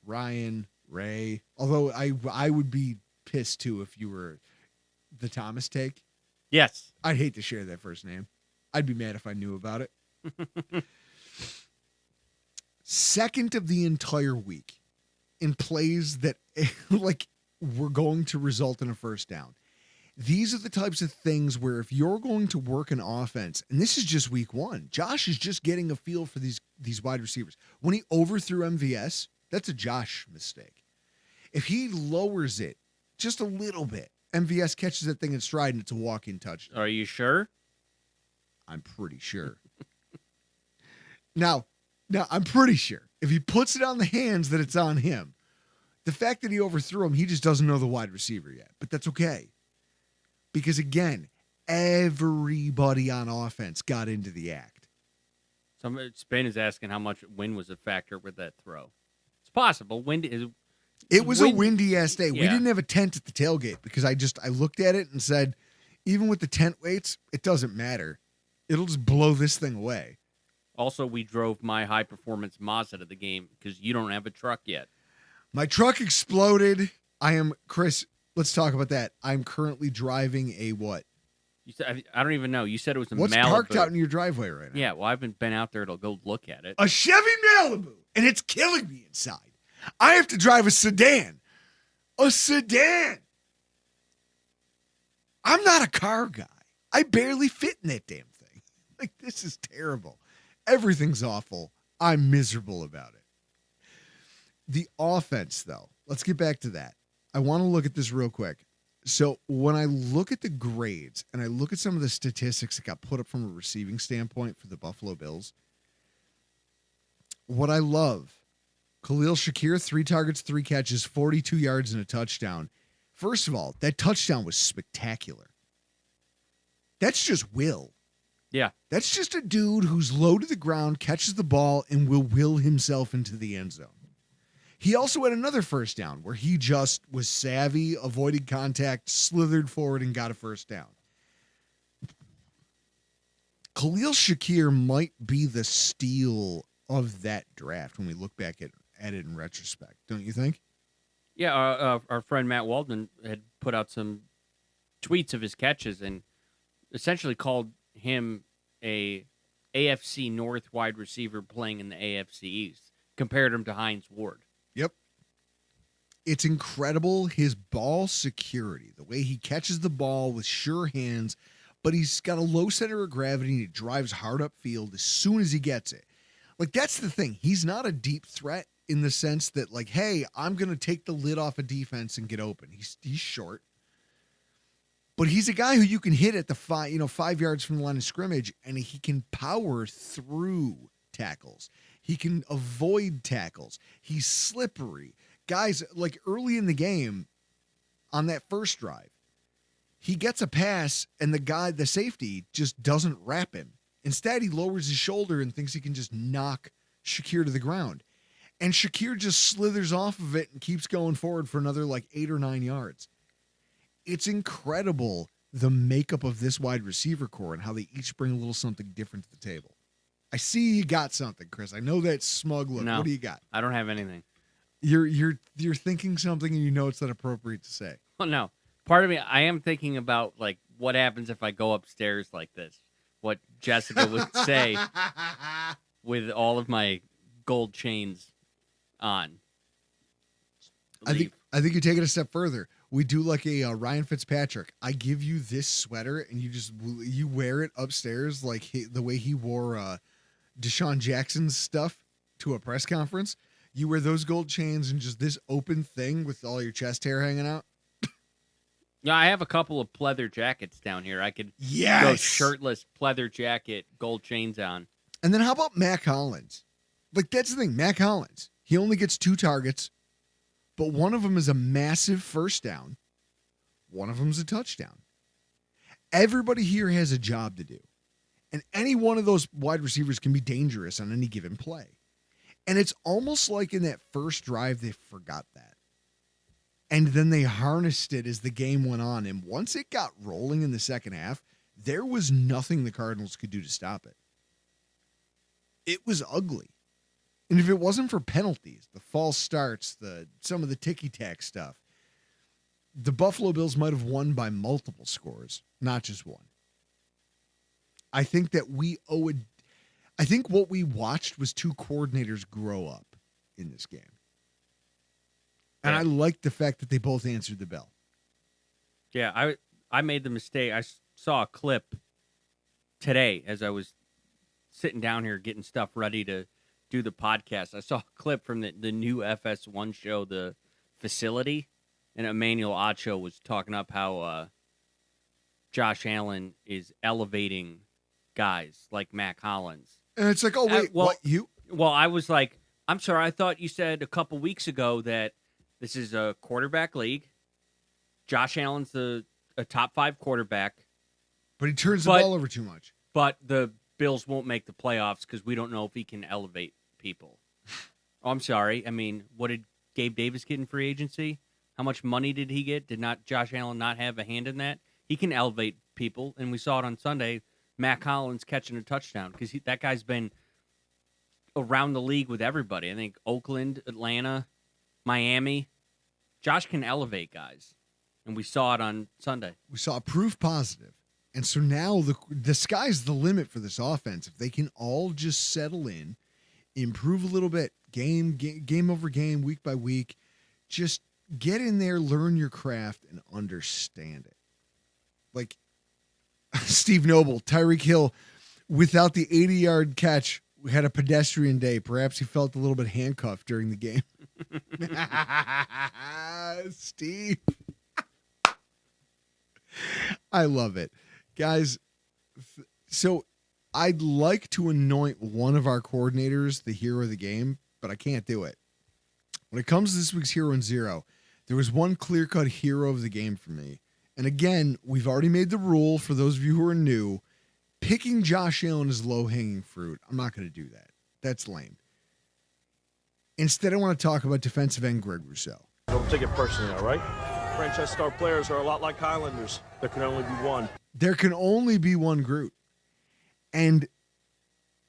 Ryan, Ray. Although I would be pissed too if you were the Thomas take. Yes. I'd hate to share that first name. I'd be mad if I knew about it. Second of the entire week in plays that like were going to result in a first down. These are the types of things where if you're going to work an offense, and this is just week one, Josh is just getting a feel for these wide receivers. When he overthrew MVS, that's a Josh mistake. If he lowers it just a little bit, MVS catches that thing in stride and it's a walk-in touchdown. Are you sure? I'm pretty sure. Now, I'm pretty sure. If he puts it on the hands that it's on him, the fact that he overthrew him, he just doesn't know the wide receiver yet. But that's okay. Because, again, everybody on offense got into the act. Spain is asking how much wind was a factor with that throw. It's possible. It was a windy-ass day. Yeah. We didn't have a tent at the tailgate because I looked at it and said, even with the tent weights, it doesn't matter. It'll just blow this thing away. Also, we drove my high-performance Mazda to the game because you don't have a truck yet. My truck exploded. Chris, let's talk about that. I'm currently driving a what? You said I don't even know. You said it was a What's Malibu. parked out in your driveway right now? Yeah, well, I haven't been out there to go look at it. A Chevy Malibu, and it's killing me inside. I have to drive a sedan. A sedan. I'm not a car guy. I barely fit in that damn thing. Like, this is terrible. Everything's awful. I'm miserable about it. The offense, though, let's get back to that. I want to look at this real quick. So when I look at the grades and I look at some of the statistics that got put up from a receiving standpoint for the Buffalo Bills, what I love, Khalil Shakir, 3 targets, 3 catches, 42 yards and a touchdown. First of all, that touchdown was spectacular. That's just will. Yeah. That's just a dude who's low to the ground, catches the ball, and will himself into the end zone. He also had another first down where he just was savvy, avoided contact, slithered forward, and got a first down. Khalil Shakir might be the steal of that draft when we look back at it in retrospect, don't you think? Yeah, our friend Matt Waldman had put out some tweets of his catches and essentially called him a AFC North wide receiver playing in the AFC East. Compared him to Hines Ward. Yep. It's incredible, his ball security, the way he catches the ball with sure hands, but he's got a low center of gravity and he drives hard upfield as soon as he gets it. Like, that's the thing. He's not a deep threat in the sense that, like, hey, I'm going to take the lid off a defense and get open. He's short. But he's a guy who you can hit at the 5 yards from the line of scrimmage, and he can power through tackles. He can avoid tackles. He's slippery. Guys, like early in the game on that first drive, he gets a pass and the safety just doesn't wrap him. Instead, he lowers his shoulder and thinks he can just knock Shakir to the ground. And Shakir just slithers off of it and keeps going forward for another 8 or 9 yards. It's incredible the makeup of this wide receiver core and how they each bring a little something different to the table. I see you got something, Chris. I know that smug look. No, what do you got? I don't have anything. You're thinking something and you know it's not appropriate to say. Well, no. Part of me, I am thinking about, like, what happens if I go upstairs like this? What Jessica would say with all of my gold chains on. I think you take it a step further. We do like a Ryan Fitzpatrick. I give you this sweater and you wear it upstairs like the way he wore Deshaun Jackson's stuff to a press conference. You wear those gold chains and just this open thing with all your chest hair hanging out. Yeah, I have a couple of pleather jackets down here. I could Yes. go shirtless, pleather jacket, gold chains on. And then how about Mac Hollins? Like, that's the thing. Mac Hollins, he only gets 2 targets, but one of them is a massive first down. One of them is a touchdown. Everybody here has a job to do. And any one of those wide receivers can be dangerous on any given play. And it's almost like in that first drive, they forgot that. And then they harnessed it as the game went on. And once it got rolling in the second half, there was nothing the Cardinals could do to stop it. It was ugly. And if it wasn't for penalties, the false starts, some of the ticky-tack stuff, the Buffalo Bills might have won by multiple scores, not just one. I think that I think what we watched was 2 coordinators grow up in this game. And I liked the fact that they both answered the bell. Yeah, I made the mistake. I saw a clip today as I was sitting down here getting stuff ready to do the podcast. I saw a clip from the new FS1 show, The Facility, and Emmanuel Acho was talking up how Josh Allen is elevating guys like Mac Hollins. And it's like, oh, wait, what? You? Well, I was like, I'm sorry, I thought you said a couple weeks ago that this is a quarterback league. Josh Allen's a top 5 quarterback. But he turns the ball over too much. But the Bills won't make the playoffs because we don't know if he can elevate people. Oh, I'm sorry. I mean, what did Gabe Davis get in free agency? How much money did he get? Did not Josh Allen not have a hand in that? He can elevate people, and we saw it on Sunday. Mac Hollins catching a touchdown because that guy's been around the league with everybody. I think Oakland, Atlanta, Miami. Josh can elevate guys, and we saw it on Sunday. We saw proof positive. And so now the sky's the limit for this offense. If they can all just settle in, improve a little bit, game over game, week by week, just get in there, learn your craft, and understand it. Like Steve Noble, Tyreek Hill, without the 80-yard catch, had a pedestrian day. Perhaps he felt a little bit handcuffed during the game. Steve. I love it. Guys, so I'd like to anoint one of our coordinators the hero of the game, but I can't do it. When it comes to this week's Hero and Zero, there was one clear-cut hero of the game for me. And again, we've already made the rule for those of you who are new, picking Josh Allen is low-hanging fruit. I'm not going to do that. That's lame. Instead, I want to talk about defensive end Greg Rousseau. Don't take it personally, all right? Franchise star players are a lot like Highlanders. There can only be one. There can only be one Groot. And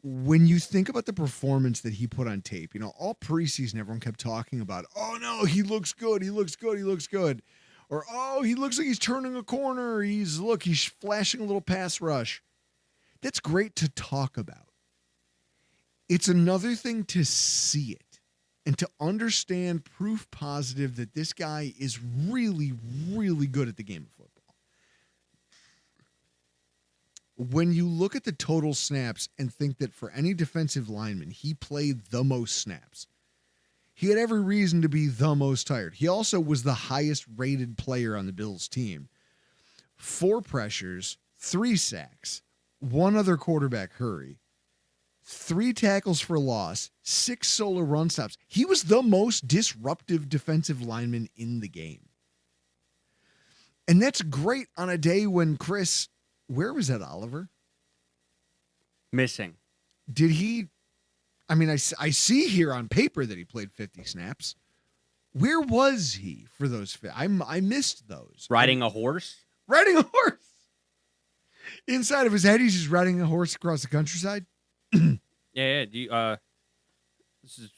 when you think about the performance that he put on tape, you know, all preseason, everyone kept talking about, oh, no, he looks good. He looks good. He looks good. Or, oh, he looks like he's turning a corner. He's flashing a little pass rush. That's great to talk about. It's another thing to see it and to understand proof positive that this guy is really, really good at the game of football. When you look at the total snaps and think that for any defensive lineman, he played the most snaps, he had every reason to be the most tired. He also was the highest rated player on the Bills team. 4 pressures, 3 sacks, 1 other quarterback hurry, 3 tackles for loss, 6 solo run stops. He was the most disruptive defensive lineman in the game. And that's great on a day when Chris, where was that Oliver? Missing. Did he? I mean, I see here on paper that he played 50 snaps. Where was he for those? I missed those. Riding a horse? Riding a horse. Inside of his head, he's just riding a horse across the countryside. Yeah. This is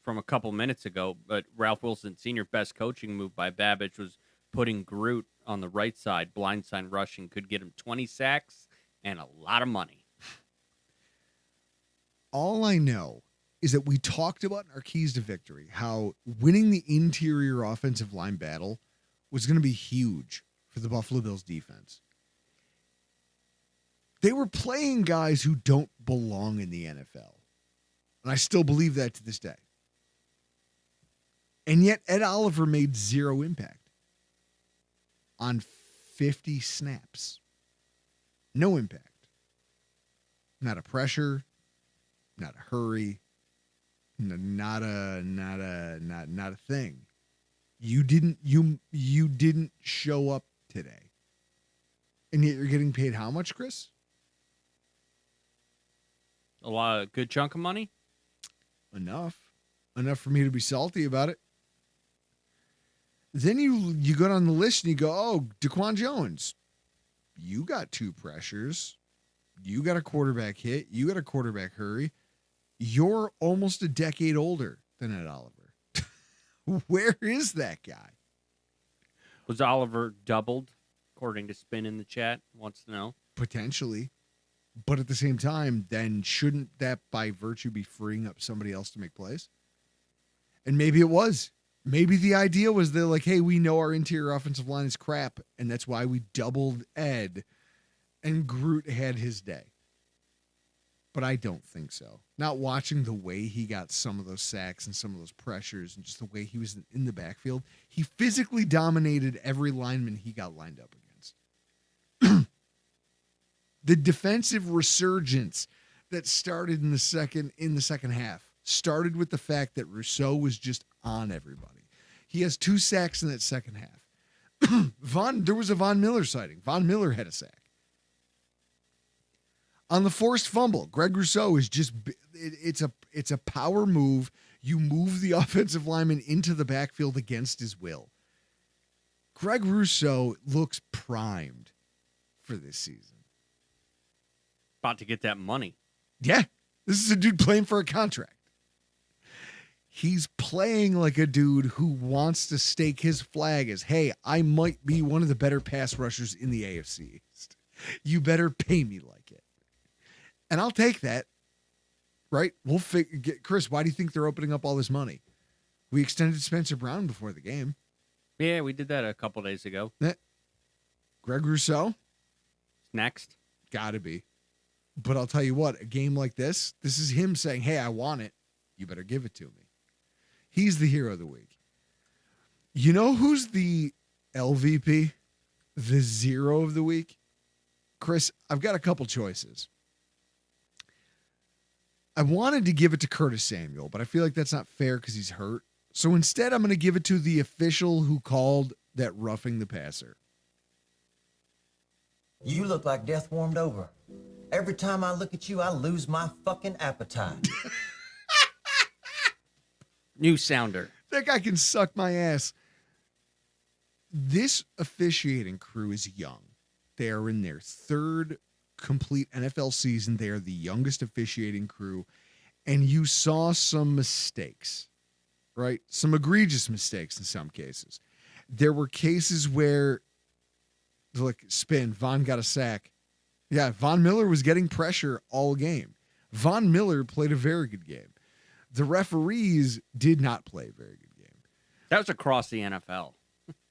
from a couple minutes ago, but Ralph Wilson Sr. best coaching move by Babbage was putting Groot on the right side, blindside rushing, could get him 20 sacks and a lot of money. All I know is that we talked about in our keys to victory how winning the interior offensive line battle was going to be huge for the Buffalo Bills defense. They were playing guys who don't belong in the NFL. And I still believe that to this day. And yet Ed Oliver made zero impact on 50 snaps. No impact. Not a pressure, not a hurry, not a thing. You didn't show up today. And yet you're getting paid how much, Chris? A lot of good chunk of money? Enough for me to be salty about it. Then you go down the list and you go, oh, Daquan Jones, you got 2 pressures. You got a quarterback hit. You got a quarterback hurry. You're almost a decade older than Ed Oliver. Where is that guy? Was Oliver doubled, according to Spin in the chat? Wants to know. Potentially. But at the same time, then shouldn't that by virtue be freeing up somebody else to make plays? And maybe it was. Maybe the idea was they're like, hey, we know our interior offensive line is crap, and that's why we doubled Ed, and Groot had his day. But I don't think so. Not watching the way he got some of those sacks and some of those pressures and just the way he was in the backfield, he physically dominated every lineman he got lined up against. The defensive resurgence that started in the second half started with the fact that Rousseau was just on everybody. He has 2 sacks in that second half. There was a Von Miller sighting. Von Miller had a sack. On the forced fumble, Greg Rousseau is just it's a power move. You move the offensive lineman into the backfield against his will. Greg Rousseau looks primed for this season. About to get that money. Yeah, this is a dude playing for a contract. He's playing like a dude who wants to stake his flag as, hey, I might be one of the better pass rushers in the AFC East. You better pay me like it. And I'll take that, right? We'll Chris, why do you think they're opening up all this money? We extended Spencer Brown before the game. Yeah, we did that a couple days ago. Greg Rousseau? Next. Gotta be. But I'll tell you what, a game like this is him saying, hey, I want it. You better give it to me. He's the hero of the week. You know who's the LVP? The zero of the week? Chris, I've got a couple choices. I wanted to give it to Curtis Samuel, but I feel like that's not fair because he's hurt. So instead, I'm going to give it to the official who called that roughing the passer. You look like death warmed over. Every time I look at you, I lose my fucking appetite. New sounder. That guy can suck my ass. This officiating crew is young. They are in their 3rd complete NFL season. They are the youngest officiating crew. And you saw some mistakes, right? Some egregious mistakes in some cases. There were cases where, like, Von got a sack. Yeah, Von Miller was getting pressure all game. Von Miller played a very good game. The referees did not play a very good game. That was across the NFL.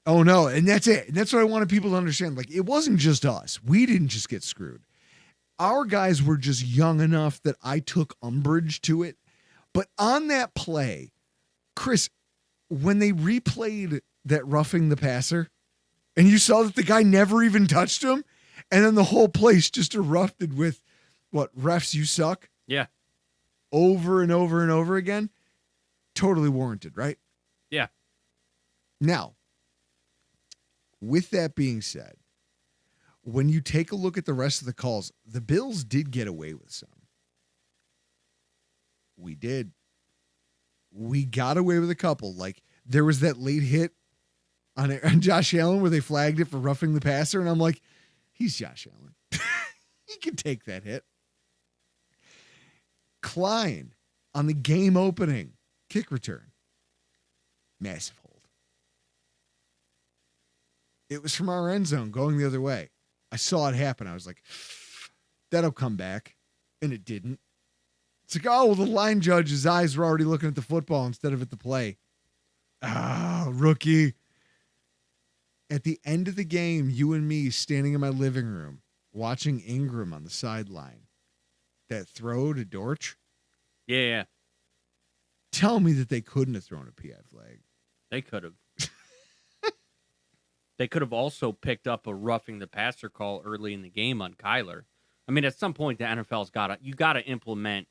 Oh, no, and that's it. And that's what I wanted people to understand. Like, it wasn't just us. We didn't just get screwed. Our guys were just young enough that I took umbrage to it. But on that play, Chris, when they replayed that roughing the passer, and you saw that the guy never even touched him, and then the whole place just erupted with, what, refs, you suck? Yeah. Over and over and over again. Totally warranted, right? Yeah. Now, with that being said, when you take a look at the rest of the calls, the Bills did get away with some. We did. We got away with a couple. Like, there was that late hit on Josh Allen where they flagged it for roughing the passer, and I'm like, he's Josh Allen. He can take that hit. Klein on the game opening kick return. Massive hold. It was from our end zone going the other way. I saw it happen. I was like, that'll come back. And it didn't. It's like, oh, well, the line judge's eyes were already looking at the football instead of at the play. Ah, rookie. At the end of the game, you and me standing in my living room watching Ingram on the sideline. That throw to Dortch. Yeah. Tell me that they couldn't have thrown a PI flag. They could have. They could have also picked up a roughing the passer call early in the game on Kyler. I mean, at some point, the NFL's got to implement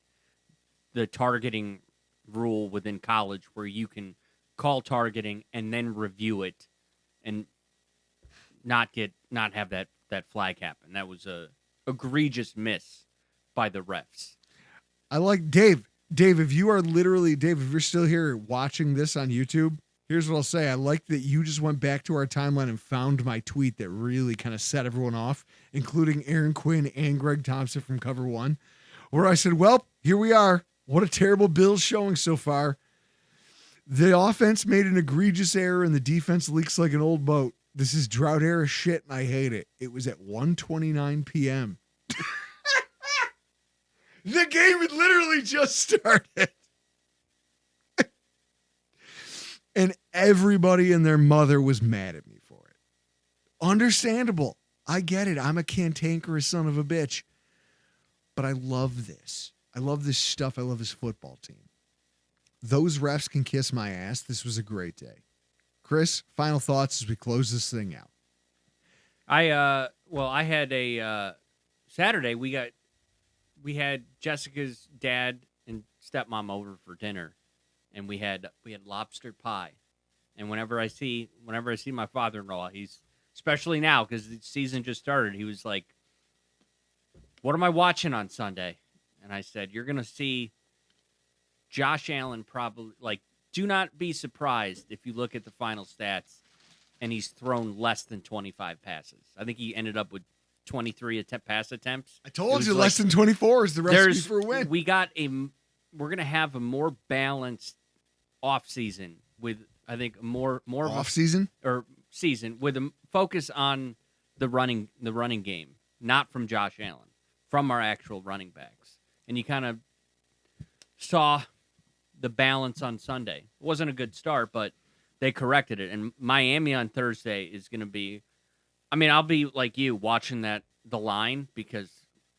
the targeting rule within college where you can call targeting and then review it and not have that flag happen. That was a egregious miss by the refs. I like Dave. Dave, if you are literally, Dave, if you're still here watching this on YouTube, here's what I'll say. I like that you just went back to our timeline and found my tweet that really kind of set everyone off, including Aaron Quinn and Greg Thompson from Cover One, where I said, well, here we are. What a terrible Bills showing so far. The offense made an egregious error and the defense leaks like an old boat. This is drought era shit and I hate it. It was at 1:29 p.m. The game had literally just started. And everybody and their mother was mad at me for it. Understandable. I get it. I'm a cantankerous son of a bitch. But I love this. I love this stuff. I love this football team. Those refs can kiss my ass. This was a great day. Chris, final thoughts as we close this thing out. I had a Saturday. We had Jessica's dad and stepmom over for dinner, and we had lobster pie. And whenever I see my father-in-law, he's, especially now because the season just started, he was like, "What am I watching on Sunday?" And I said, "You're gonna see Josh Allen probably, like, do not be surprised if you look at the final stats and he's thrown less than 25 passes. I think he ended up with 23 pass attempts. I told you less than 24 is the recipe for a win. We're going to have a more balanced off season with, I think, more off season or season with a focus on the running game, not from Josh Allen, from our actual running backs. And you kind of saw the balance on Sunday. It wasn't a good start, but they corrected it. And Miami on Thursday is going to be, I mean, I'll be like you watching the line because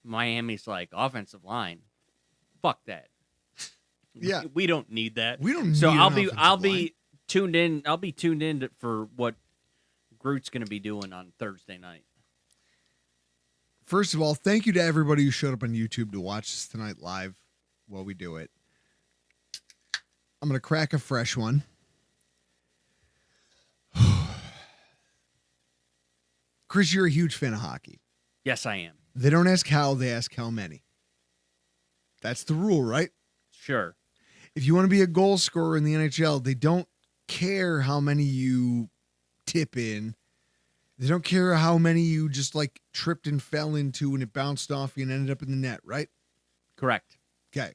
Miami's like offensive line. Fuck that. Yeah. We don't need that. We don't need So an I'll offensive be line. tuned in. I'll be tuned in for what Groot's going to be doing on Thursday night. First of all, thank you to everybody who showed up on YouTube to watch this tonight live while we do it. I'm going to crack a fresh one. Chris, you're a huge fan of hockey. Yes, I am. They don't ask how, they ask how many. That's the rule, right? Sure. If you want to be a goal scorer in the NHL, they don't care how many you tip in. They don't care how many you just like tripped and fell into and it bounced off you and ended up in the net, right? Correct. Okay.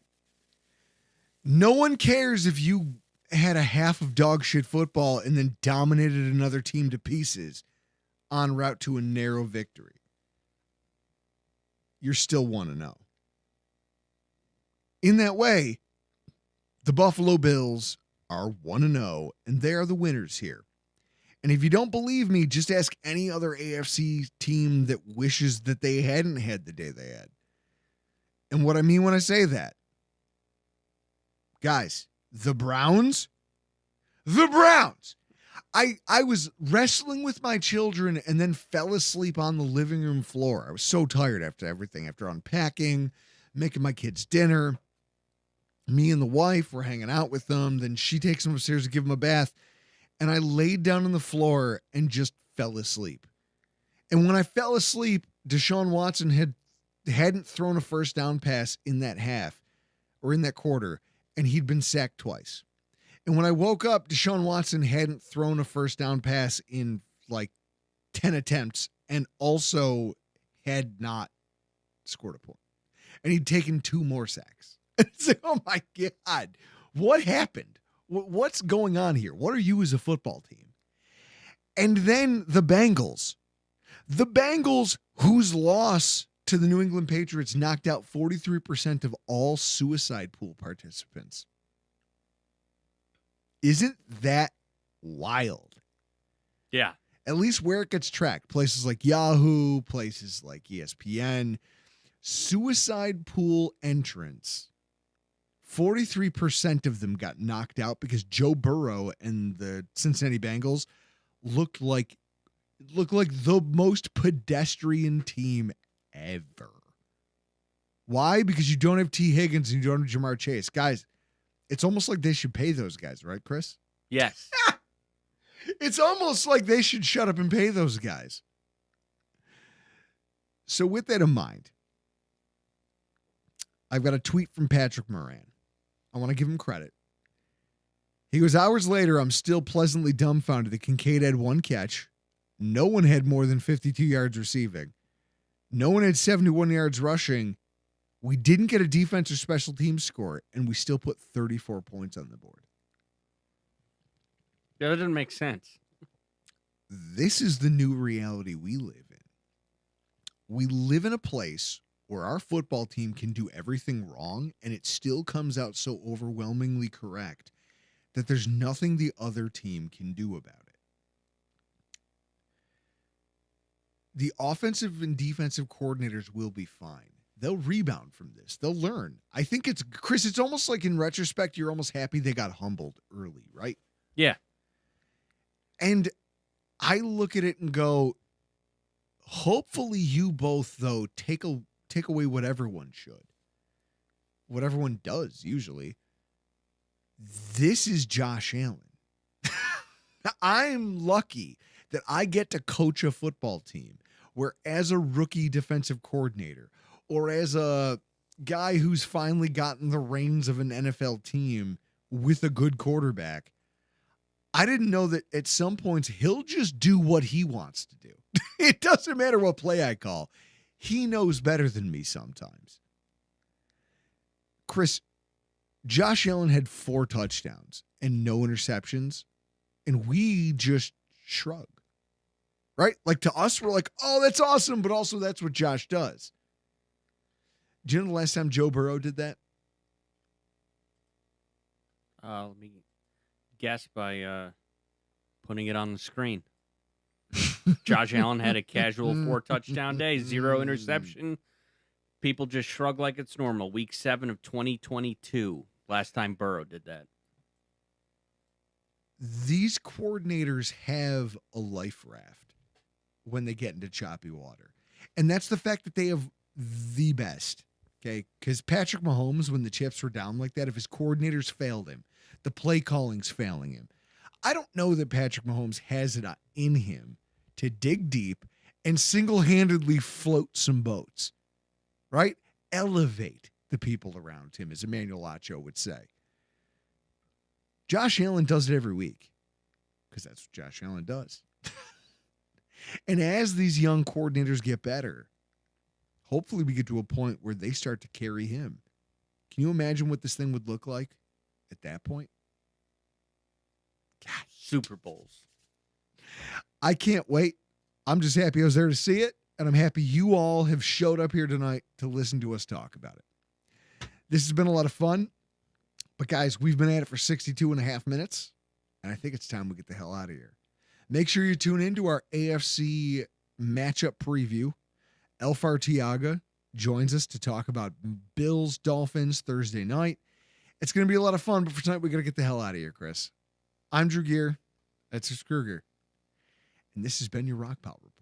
No one cares if you had a half of dog shit football and then dominated another team to pieces en route to a narrow victory. You're still 1-0. In that way, the Buffalo Bills are 1-0, and they are the winners here. And if you don't believe me, just ask any other AFC team that wishes that they hadn't had the day they had. And what I mean when I say that, guys, the Browns. I was wrestling with my children and then fell asleep on the living room floor. I was so tired after everything, after unpacking, making my kids dinner. Me and the wife were hanging out with them. Then she takes them upstairs to give them a bath. And I laid down on the floor and just fell asleep. And when I fell asleep, Deshaun Watson hadn't thrown a first down pass in that half or in that quarter, and he'd been sacked twice. And when I woke up, Deshaun Watson hadn't thrown a first down pass in like 10 attempts and also had not scored a point. And he'd taken 2 more sacks. It's like, oh my God, what happened? What's going on here? What are you as a football team? And then the Bengals, whose loss to the New England Patriots knocked out 43% of all suicide pool participants. Isn't that wild? Yeah. At least where it gets tracked, places like Yahoo, places like ESPN, suicide pool entrants, 43% of them got knocked out because Joe Burrow and the Cincinnati Bengals looked like the most pedestrian team ever. Why? Because you don't have T. Higgins and you don't have Jamar Chase. Guys, it's almost like they should pay those guys, right, Chris? Yes. It's almost like they should shut up and pay those guys. So with that in mind, I've got a tweet from Patrick Moran. I want to give him credit. He goes, hours later, I'm still pleasantly dumbfounded that Kincaid had 1 catch. No one had more than 52 yards receiving. No one had 71 yards rushing. We didn't get a defense or special teams score, and we still put 34 points on the board. Yeah, that doesn't make sense. This is the new reality we live in. We live in a place where our football team can do everything wrong, and it still comes out so overwhelmingly correct that there's nothing the other team can do about it. The offensive and defensive coordinators will be fine. They'll rebound from this. They'll learn. I think it's, Chris, it's almost like in retrospect, you're almost happy they got humbled early, right? Yeah. And I look at it and go, hopefully you both, though, take away what everyone should. What everyone does, usually. This is Josh Allen. I'm lucky that I get to coach a football team where, as a rookie defensive coordinator or as a guy who's finally gotten the reins of an NFL team with a good quarterback, I didn't know that at some points he'll just do what he wants to do. It doesn't matter what play I call. He knows better than me sometimes. Chris, Josh Allen had 4 touchdowns and no interceptions, and we just shrug, right? Like, to us, we're like, oh, that's awesome, but also that's what Josh does. Do you know the last time Joe Burrow did that? Let me guess by putting it on the screen. Josh Allen had a casual 4-touchdown day, 0 interception. People just shrug like it's normal. Week 7 of 2022, last time Burrow did that. These coordinators have a life raft when they get into choppy water. And that's the fact that they have the best, okay? Because Patrick Mahomes, when the chips were down like that, if his coordinators failed him, the play calling's failing him. I don't know that Patrick Mahomes has it in him to dig deep and single-handedly float some boats, right? Elevate the people around him, as Emmanuel Acho would say. Josh Allen does it every week because that's what Josh Allen does. And as these young coordinators get better, hopefully we get to a point where they start to carry him. Can you imagine what this thing would look like at that point? God, Super Bowls. I can't wait. I'm just happy I was there to see it, and I'm happy you all have showed up here tonight to listen to us talk about it. This has been a lot of fun, but guys, we've been at it for 62 and a half minutes, and I think it's time we get the hell out of here. Make sure you tune in to our AFC matchup preview. Elfar Tiaga joins us to talk about Bills Dolphins Thursday night. It's going to be a lot of fun, but for tonight, we got to get the hell out of here, Chris. I'm Drew Gear. That's Chris Kruger. And this has been your Rock Pile Report.